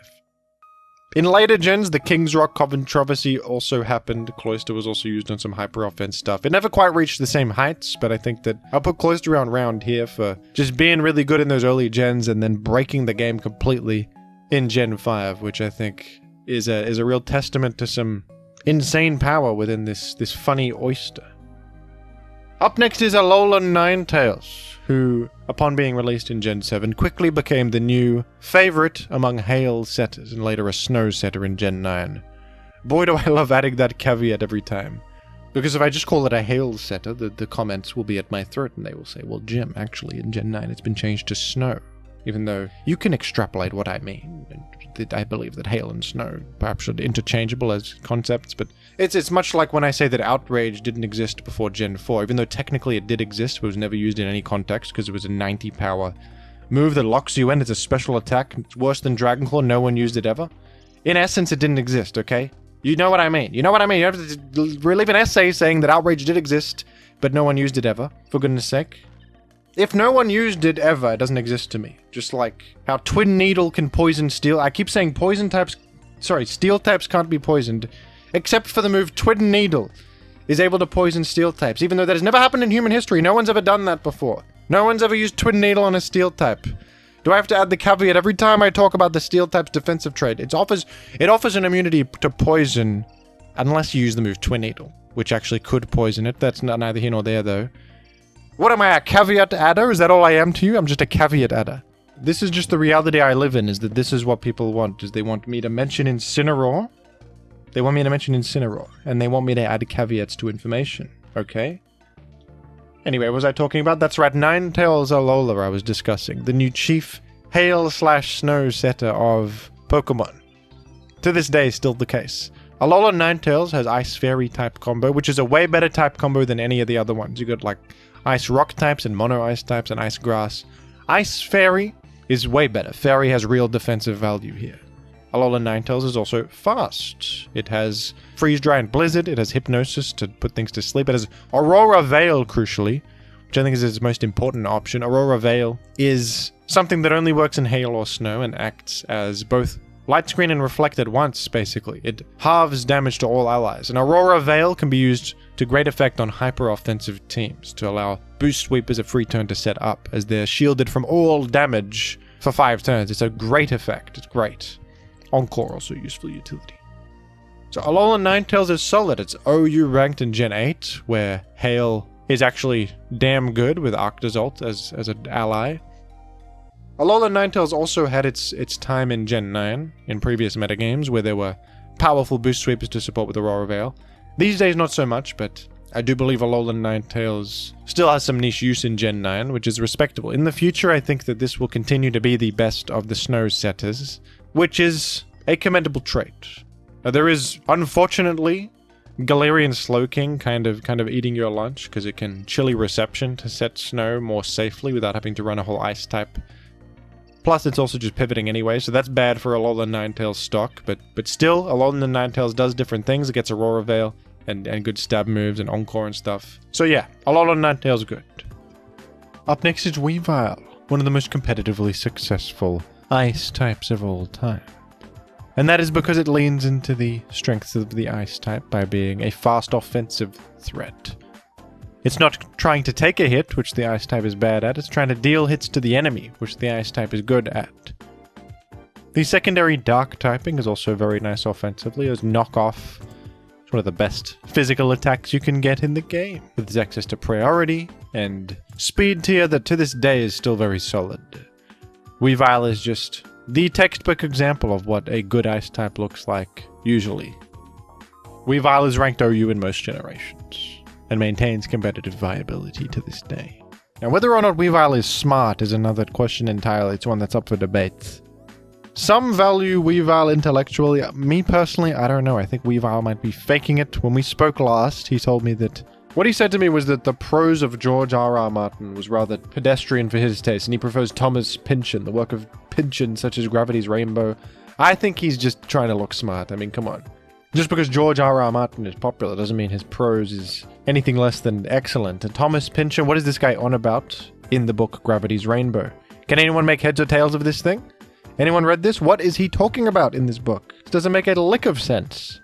In later gens, the King's Rock controversy also happened. Cloyster was also used on some hyper-offense stuff. It never quite reached the same heights, but I think that I'll put Cloyster around here for just being really good in those early gens and then breaking the game completely in Gen 5, which I think is a real testament to some insane power within this funny oyster. Up next is Alolan Ninetales, who, upon being released in Gen 7, quickly became the new favorite among Hail setters, and later a Snow setter in Gen 9. Boy, do I love adding that caveat every time. Because if I just call it a Hail setter, the comments will be at my throat, and they will say, well, Jim, actually, in Gen 9 it's been changed to Snow. even though you can extrapolate what I mean. I believe that hail and snow perhaps are interchangeable as concepts, but it's much like when I say that outrage didn't exist before Gen 4, even though technically it did exist, but was never used in any context because it was a 90 power move that locks you in. It's a special attack. It's worse than Dragon Claw. No one used it ever. In essence, it didn't exist, okay? You know what I mean. You know what I mean. You have to relive an essay saying that outrage did exist, but no one used it ever, for goodness sake. If no one used it ever, it doesn't exist to me. Just like how Twin Needle can poison steel. I keep saying steel types can't be poisoned, except for the move Twin Needle is able to poison steel types, even though that has never happened in human history. No one's ever done that before. No one's ever used Twin Needle on a steel type. Do I have to add the caveat every time I talk about the steel type's defensive trait? It offers an immunity to poison, unless you use the move Twin Needle, which actually could poison it. That's neither here nor there, though. What am I, a caveat adder? Is that all I am to you? I'm just a caveat adder. This is just the reality I live in, is that this is what people want, is they want me to mention Incineroar. They want me to mention Incineroar, and they want me to add caveats to information, okay? Anyway, what was I talking about? That's right, Ninetales Alola I was discussing, the new chief hail/snow setter of Pokemon. To this day, still the case. Alola Ninetales has Ice Fairy type combo, which is a way better type combo than any of the other ones. You got like Ice Rock types and Mono Ice types and Ice Grass. Ice Fairy is way better. Fairy has real defensive value here. Alola Ninetales is also fast. It has Freeze Dry and Blizzard. It has Hypnosis to put things to sleep. It has Aurora Veil, crucially, which I think is its most important option. Aurora Veil is something that only works in hail or snow and acts as both light screen and reflect at once, basically. It halves damage to all allies. And Aurora Veil can be used to great effect on hyper-offensive teams to allow Boost Sweepers a free turn to set up, as they're shielded from all damage for 5 turns. It's a great effect. It's great. Encore, also useful utility. So Alola Ninetales is solid. It's OU ranked in Gen 8, where Hail is actually damn good with Arctozolt as an ally. Alola Ninetales also had its time in Gen 9, in previous metagames, where there were powerful boost sweepers to support with Aurora Veil. These days not so much, but I do believe Alola Ninetales still has some niche use in Gen 9, which is respectable. In the future, I think that this will continue to be the best of the snow setters, which is a commendable trait. There is, unfortunately, Galarian Slowking kind of eating your lunch, because it can chilly reception to set snow more safely without having to run a whole ice type. Plus, it's also just pivoting anyway, so that's bad for Alola Ninetales stock, but still, Alola Ninetales does different things. It gets Aurora Veil and good stab moves and Encore and stuff. So yeah, Alola Ninetales good. Up next is Weavile, one of the most competitively successful ice types of all time. And that is because it leans into the strengths of the ice type by being a fast offensive threat. It's not trying to take a hit, which the ice type is bad at, it's trying to deal hits to the enemy, which the ice type is good at. The secondary dark typing is also very nice offensively, as Knockoff. It's one of the best physical attacks you can get in the game, with its access to priority and speed tier that to this day is still very solid. Weavile is just the textbook example of what a good ice type looks like, usually. Weavile is ranked OU in most generations, and maintains competitive viability to this day. Now, whether or not Weavile is smart is another question entirely. It's one that's up for debate. Some value Weavile intellectually. Me personally, I don't know. I think Weavile might be faking it. When we spoke last, he told me that... What he said to me was that the prose of George R.R. Martin was rather pedestrian for his taste, and he prefers Thomas Pynchon, the work of Pynchon, such as Gravity's Rainbow. I think he's just trying to look smart. I mean, come on. Just because George R.R. Martin is popular doesn't mean his prose is anything less than excellent. And Thomas Pynchon, what is this guy on about in the book Gravity's Rainbow? Can anyone make heads or tails of this thing? Anyone read this? What is he talking about in this book? This doesn't make a lick of sense.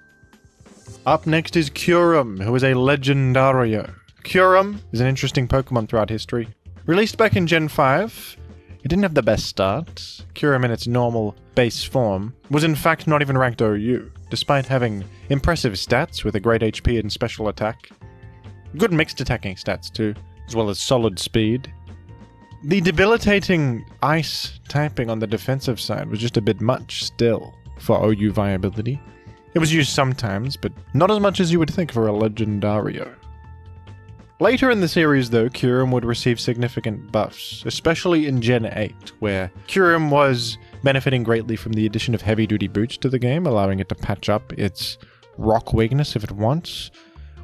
Up next is Kyurem, who is a Legendario. Kyurem is an interesting Pokemon throughout history. Released back in Gen 5, it didn't have the best start. Kyurem in its normal base form was in fact not even ranked OU, despite having impressive stats with a great HP and special attack. Good mixed attacking stats too, as well as solid speed. The debilitating ice typing on the defensive side was just a bit much still for OU viability. It was used sometimes, but not as much as you would think for a Legendario. Later in the series, though, Kyurem would receive significant buffs, especially in Gen 8, where Kyurem was benefiting greatly from the addition of heavy-duty boots to the game, allowing it to patch up its rock weakness if it wants.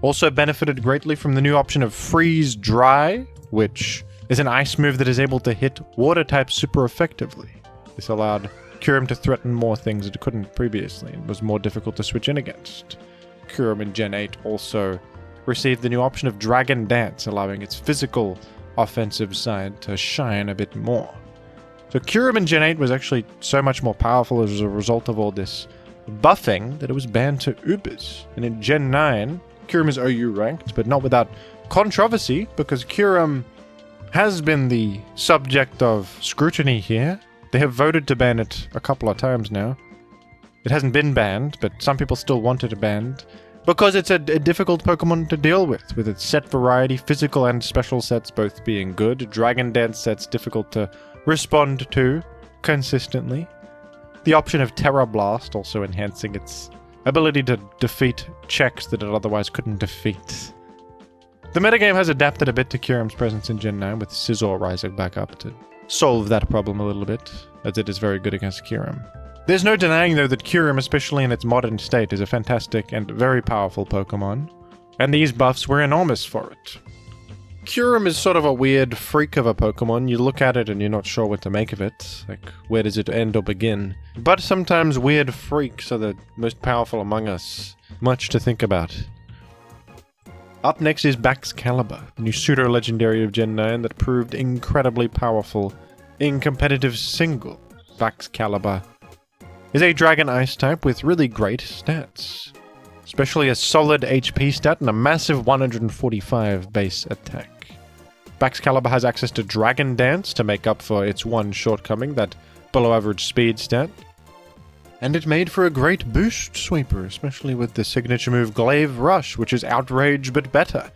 Also benefited greatly from the new option of Freeze Dry, which is an ice move that is able to hit water types super effectively. This allowed Kyurem to threaten more things it couldn't previously, and was more difficult to switch in against. Kyurem in Gen 8 also received the new option of Dragon Dance, allowing its physical offensive side to shine a bit more. So Kyurem in Gen 8 was actually so much more powerful as a result of all this buffing that it was banned to Ubers. And in Gen 9, Kyurem is OU ranked, but not without controversy, because Kyurem has been the subject of scrutiny here. They have voted to ban it a couple of times now. It hasn't been banned, but some people still want it banned, because it's a difficult Pokemon to deal with its set variety, physical and special sets both being good, Dragon Dance sets difficult to respond to consistently. The option of Terra Blast also enhancing its ability to defeat checks that it otherwise couldn't defeat. The metagame has adapted a bit to Kyurem's presence in Gen 9, with Scizor rising back up to solve that problem a little bit, as it is very good against Kyurem. There's no denying, though, that Kyurem, especially in its modern state, is a fantastic and very powerful Pokemon, and these buffs were enormous for it. Kyurem is sort of a weird freak of a Pokemon. You look at it and you're not sure what to make of it. Like, where does it end or begin? But sometimes weird freaks are the most powerful among us. Much to think about. Up next is Baxcalibur, a new pseudo-legendary of Gen 9 that proved incredibly powerful in competitive single. Baxcalibur is a Dragon Ice type with really great stats, especially a solid HP stat and a massive 145 base attack. Baxcalibur has access to Dragon Dance to make up for its one shortcoming, that below average speed stat. And it made for a great boost sweeper, especially with the signature move Glaive Rush, which is outrage but better.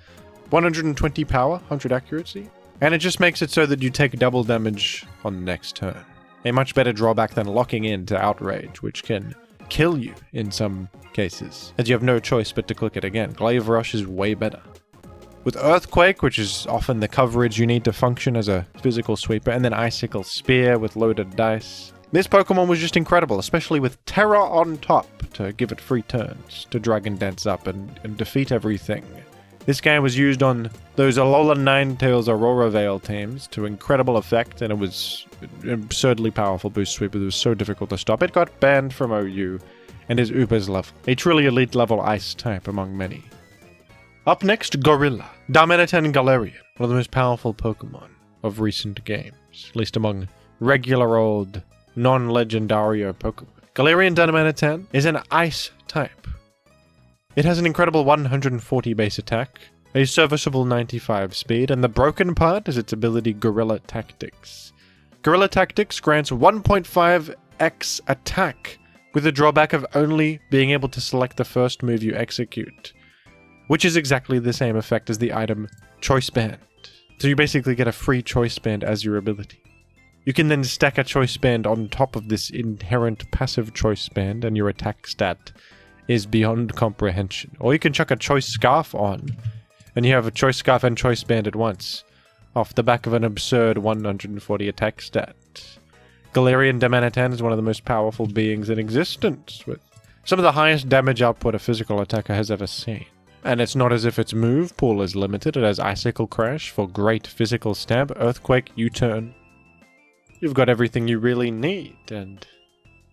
120 power, 100 accuracy, and it just makes it so that you take double damage on the next turn. A much better drawback than locking in to outrage, which can kill you in some cases, as you have no choice but to click it again. Glaive Rush is way better. With Earthquake, which is often the coverage you need to function as a physical sweeper, and then Icicle Spear with loaded dice. This Pokemon was just incredible, especially with Terra on top to give it free turns to Dragon Dance up and defeat everything. This game was used on those Alolan Ninetales Aurora Veil teams to incredible effect, and it was an absurdly powerful boost sweeper that was so difficult to stop. It got banned from OU and is Uber's level, a truly elite level ice type among many. Up next, Gorilla, Darmanitan-Galar, one of the most powerful Pokemon of recent games, at least among regular old non-legendario Pokemon. Galarian Darmanitan is an ice type. It has an incredible 140 base attack, a serviceable 95 speed, and the broken part is its ability Guerrilla Tactics. Guerrilla Tactics grants 1.5x attack, with a drawback of only being able to select the first move you execute, which is exactly the same effect as the item Choice Band. So you basically get a free Choice Band as your ability. You can then stack a Choice Band on top of this inherent passive Choice Band, and your attack stat is beyond comprehension. Or you can chuck a Choice Scarf on, and you have a Choice Scarf and Choice Band at once, off the back of an absurd 140 attack stat. Galarian Darmanitan is one of the most powerful beings in existence, with some of the highest damage output a physical attacker has ever seen. And it's not as if its move pool is limited. It has Icicle Crash for great physical stab, Earthquake, U-Turn. You've got everything you really need, and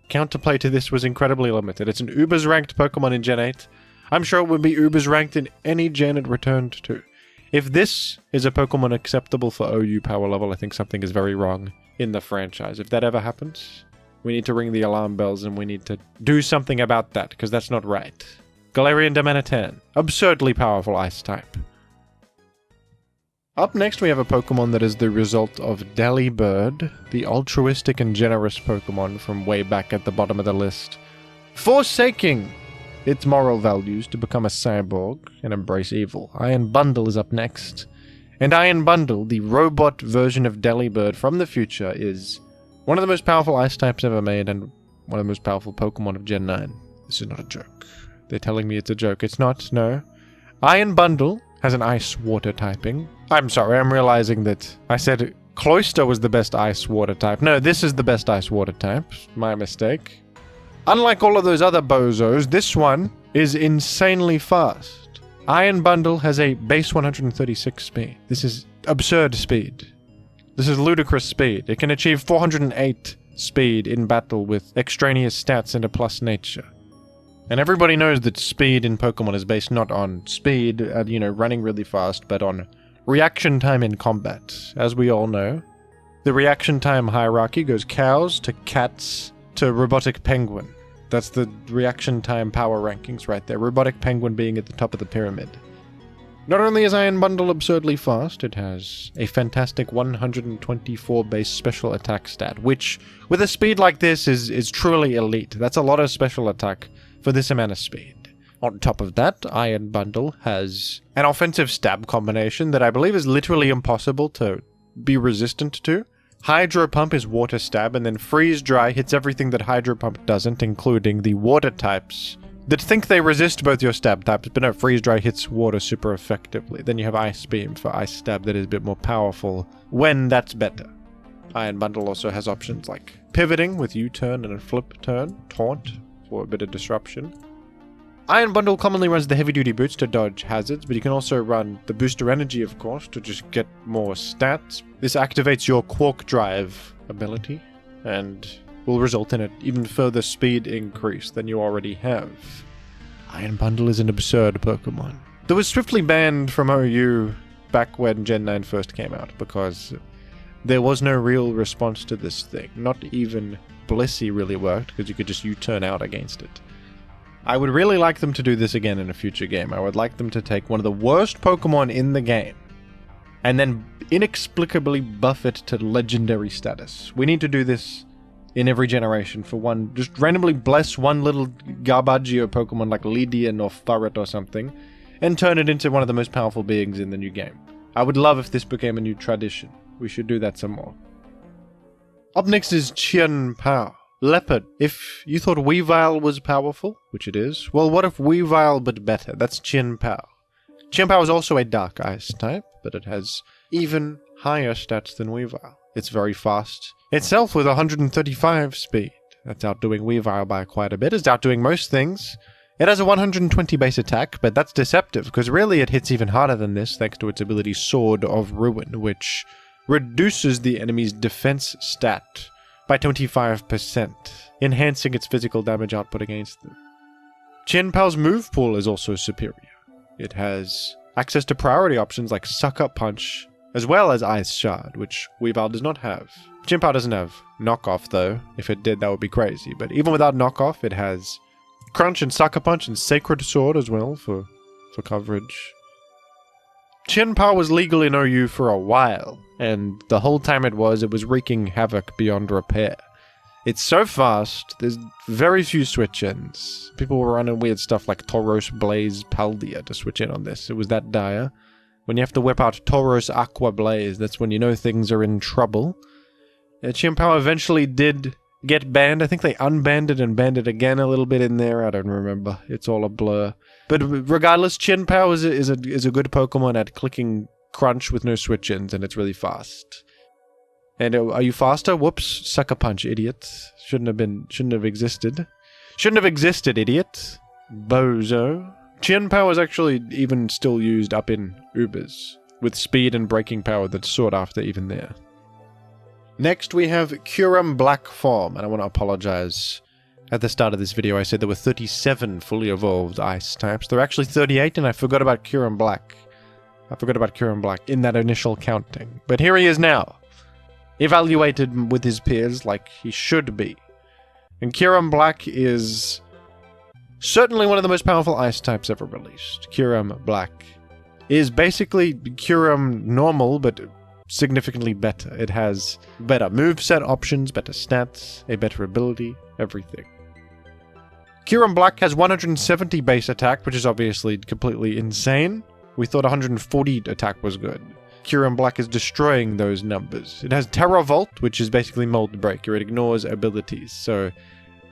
counterplay to this was incredibly limited. It's an Ubers ranked Pokemon in Gen 8. I'm sure it would be Ubers ranked in any gen it returned to. If this is a Pokemon acceptable for OU power level, I think something is very wrong in the franchise. If that ever happens, we need to ring the alarm bells and we need to do something about that, because that's not right. Galarian Darmanitan, absurdly powerful ice type. Up next we have a Pokemon that is the result of Delibird, the altruistic and generous Pokemon from way back at the bottom of the list, forsaking its moral values to become a cyborg and embrace evil. Iron Bundle is up next. And Iron Bundle, the robot version of Delibird from the future, is one of the most powerful ice types ever made and one of the most powerful Pokemon of Gen 9. This is not a joke. They're telling me it's a joke. It's not, no. Iron Bundle has an ice-water typing. I'm sorry, I'm realizing that I said Cloyster was the best ice-water type. No, this is the best ice-water type. My mistake. Unlike all of those other bozos, this one is insanely fast. Iron Bundle has a base 136 speed. This is absurd speed. This is ludicrous speed. It can achieve 408 speed in battle with extraneous stats and a plus nature. And everybody knows that speed in Pokemon is based not on speed, running really fast, but on reaction time in combat. As we all know, the reaction time hierarchy goes cows to cats to robotic penguin. That's the reaction time power rankings right there. Robotic penguin being at the top of the pyramid. Not only is Iron Bundle absurdly fast, it has a fantastic 124 base special attack stat, which, with a speed like this, is truly elite. That's a lot of special attack for this amount of speed. On top of that, Iron Bundle has an offensive stab combination that I believe is literally impossible to be resistant to. Hydro Pump is water stab, and then Freeze Dry hits everything that Hydro Pump doesn't, including the water types that think they resist both your stab types, but no, Freeze Dry hits water super effectively. Then you have Ice Beam for Ice Stab that is a bit more powerful when that's better. Iron Bundle also has options like pivoting with U-turn and a flip turn, taunt for a bit of disruption. Iron Bundle commonly runs the heavy-duty boots to dodge hazards, but you can also run the booster energy, of course, to just get more stats. This activates your Quark Drive ability, and will result in an even further speed increase than you already have. Iron Bundle is an absurd Pokemon. It was swiftly banned from OU back when Gen 9 first came out, because there was no real response to this thing. Not even Blissey really worked, because you could just U-turn out against it. I would really like them to do this again in a future game. I would like them to take one of the worst Pokemon in the game and then inexplicably buff it to legendary status. We need to do this in every generation for one. Just randomly bless one little Garbaggio Pokemon like Lydian or Furret or something and turn it into one of the most powerful beings in the new game. I would love if this became a new tradition. We should do that some more. Up next is Chien-Pao. Leopard. If you thought Weavile was powerful, which it is, well, what if Weavile but better? That's Chien-Pao. Chien-Pao is also a Dark Ice type, but it has even higher stats than Weavile. It's very fast itself with 135 speed. That's outdoing Weavile by quite a bit. It's outdoing most things. It has a 120 base attack, but that's deceptive, because really it hits even harder than this thanks to its ability Sword of Ruin, which reduces the enemy's defense stat by 25%, enhancing its physical damage output against them. Chien-Pao's move pool is also superior. It has access to priority options like Sucker Punch, as well as Ice Shard, which Weavile does not have. Chien-Pao doesn't have Knockoff, though. If it did, that would be crazy. But even without Knockoff, it has Crunch and Sucker Punch and Sacred Sword as well for coverage. Chien-Pao was legal in OU for a while, and the whole time it was wreaking havoc beyond repair. It's so fast, there's very few switch-ins. People were running weird stuff like Tauros Blaze Paldea to switch in on this. It was that dire. When you have to whip out Tauros Aqua Blaze, that's when you know things are in trouble. Chien-Pao eventually did get banned. I think they unbanned it and banned it again a little bit in there. I don't remember. It's all a blur. But regardless, Chien-Pao is a good Pokemon at clicking Crunch with no switch-ins, and it's really fast. And are you faster? Whoops. Sucker Punch, idiot. Shouldn't have existed. Shouldn't have existed, idiot. Bozo. Chien-Pao is actually even still used up in Ubers, with speed and breaking power that's sought after even there. Next we have Kyurem Black Form, and I want to apologize. At the start of this video I said there were 37 fully evolved ice types. There are actually 38, and I forgot about Kyurem Black. I forgot about Kyurem Black in that initial counting. But here he is now, evaluated with his peers like he should be. And Kyurem Black is certainly one of the most powerful ice types ever released. Kyurem Black is basically Kyurem normal, but significantly better. It has better moveset options, better stats, a better ability, everything. Kyurem Black has 170 base attack, which is obviously completely insane. We thought 140 attack was good. Kyurem Black is destroying those numbers. It has Terra Volt, which is basically Mold Breaker. It ignores abilities, so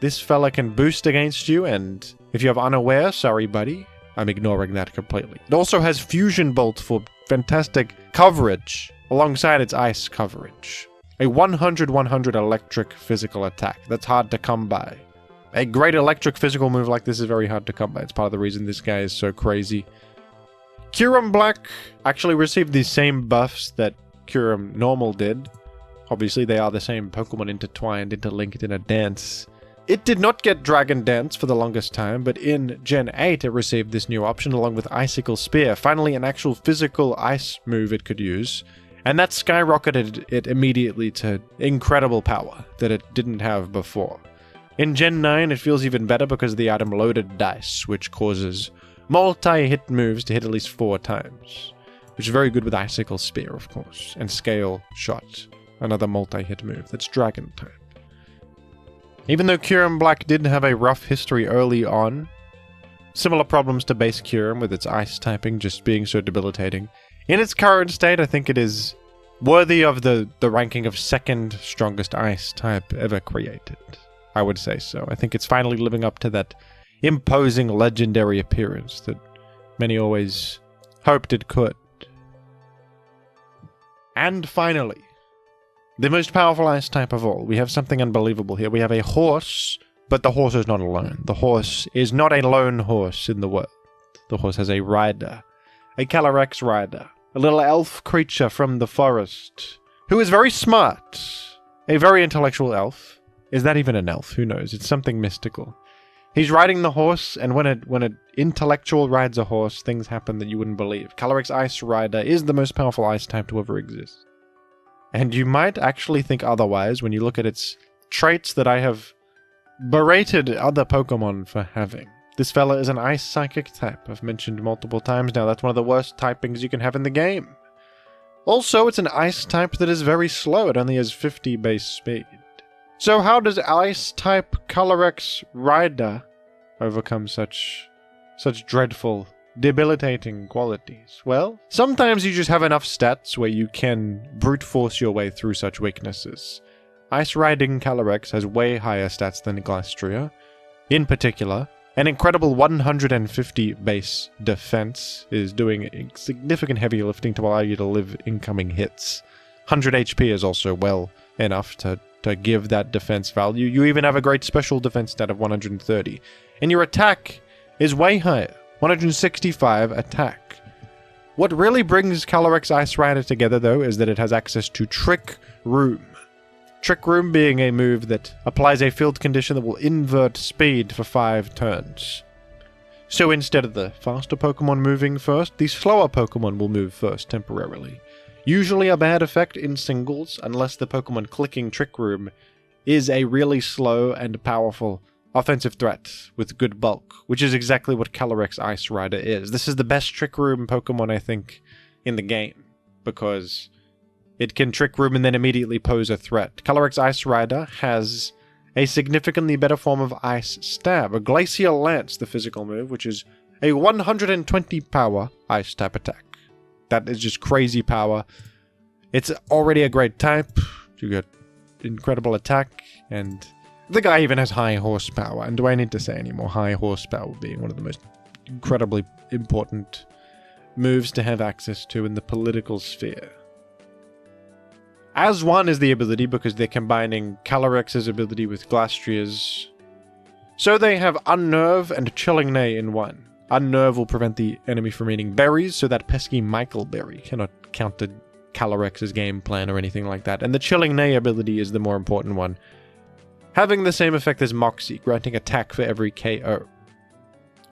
this fella can boost against you, and if you have Unaware, sorry buddy. I'm ignoring that completely. It also has Fusion Bolt for fantastic coverage alongside its ice coverage. A 100-100 electric physical attack. That's hard to come by. A great electric physical move like this is very hard to come by. It's part of the reason this guy is so crazy. Kyurem Black actually received the same buffs that Kyurem Normal did. Obviously, they are the same Pokemon intertwined, interlinked in a dance. It did not get Dragon Dance for the longest time, but in Gen 8 it received this new option along with Icicle Spear, finally an actual physical ice move it could use, and that skyrocketed it immediately to incredible power that it didn't have before. In Gen 9 it feels even better because of the item Loaded Dice, which causes multi-hit moves to hit at least 4 times, which is very good with Icicle Spear, of course, and Scale Shot, another multi-hit move that's Dragon type. Even though Kyurem Black did have a rough history early on, similar problems to base Kyurem with its ice typing just being so debilitating, in its current state I think it is worthy of the ranking of second strongest ice type ever created. I would say so. I think it's finally living up to that imposing legendary appearance that many always hoped it could. And finally, the most powerful ice type of all. We have something unbelievable here. We have a horse, but the horse is not alone. The horse is not a lone horse in the world. The horse has a rider. A Calyrex rider. A little elf creature from the forest. Who is very smart. A very intellectual elf. Is that even an elf? Who knows? It's something mystical. He's riding the horse, and when an intellectual rides a horse, things happen that you wouldn't believe. Calyrex Ice Rider is the most powerful ice type to ever exist. And you might actually think otherwise when you look at its traits that I have berated other Pokemon for having. This fella is an Ice Psychic type. I've mentioned multiple times now. That's one of the worst typings you can have in the game. Also, it's an Ice type that is very slow. It only has 50 base speed. So how does Ice type Calyrex Rider overcome such dreadful, debilitating qualities? Well, sometimes you just have enough stats where you can brute force your way through such weaknesses. Ice Riding Calyrex has way higher stats than Glastria. In particular, an incredible 150 base defense is doing significant heavy lifting to allow you to live incoming hits. 100 HP is also well enough to give that defense value. You even have a great special defense stat of 130. And your attack is way higher. 165 attack. What really brings Calyrex Ice Rider together, though, is that it has access to Trick Room. Trick Room being a move that applies a field condition that will invert speed for 5 turns. So instead of the faster Pokemon moving first, the slower Pokemon will move first temporarily. Usually a bad effect in singles, unless the Pokemon clicking Trick Room is a really slow and powerful offensive threat with good bulk, which is exactly what Calyrex Ice Rider is. This is the best Trick Room Pokemon, I think, in the game, because it can Trick Room and then immediately pose a threat. Calyrex Ice Rider has a significantly better form of Ice Stab, a Glacial Lance, the physical move, which is a 120 power Ice type attack. That is just crazy power. It's already a great type. You get incredible attack, and the guy even has high horsepower. And do I need to say any more? High horsepower being one of the most incredibly important moves to have access to in the political sphere. As one is the ability because they're combining Calyrex's ability with Glastria's. So they have Unnerve and Chilling Neigh in one. Unnerve will prevent the enemy from eating berries, so that pesky Michael Berry cannot counter Calyrex's game plan or anything like that. And the Chilling Neigh ability is the more important one, having the same effect as Moxie, granting attack for every KO.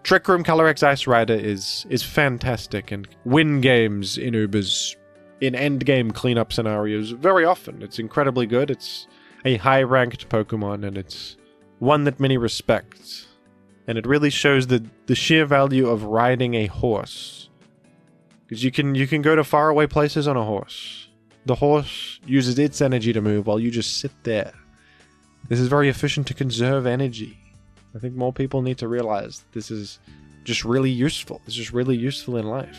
Trick Room Calyrex Ice Rider is fantastic and win games in Ubers, in endgame cleanup scenarios very often. It's incredibly good. It's a high-ranked Pokemon, and it's one that many respect. And it really shows the sheer value of riding a horse. Because you can go to faraway places on a horse. The horse uses its energy to move while you just sit there. This is very efficient to conserve energy. I think more people need to realize this is just really useful. It's just really useful in life.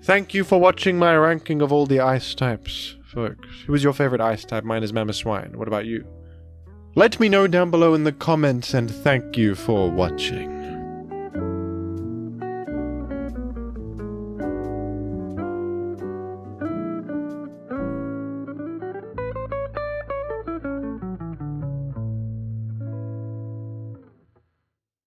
Thank you for watching my ranking of all the ice types, folks. Who is your favorite ice type? Mine is Mamoswine. What about you? Let me know down below in the comments, and thank you for watching.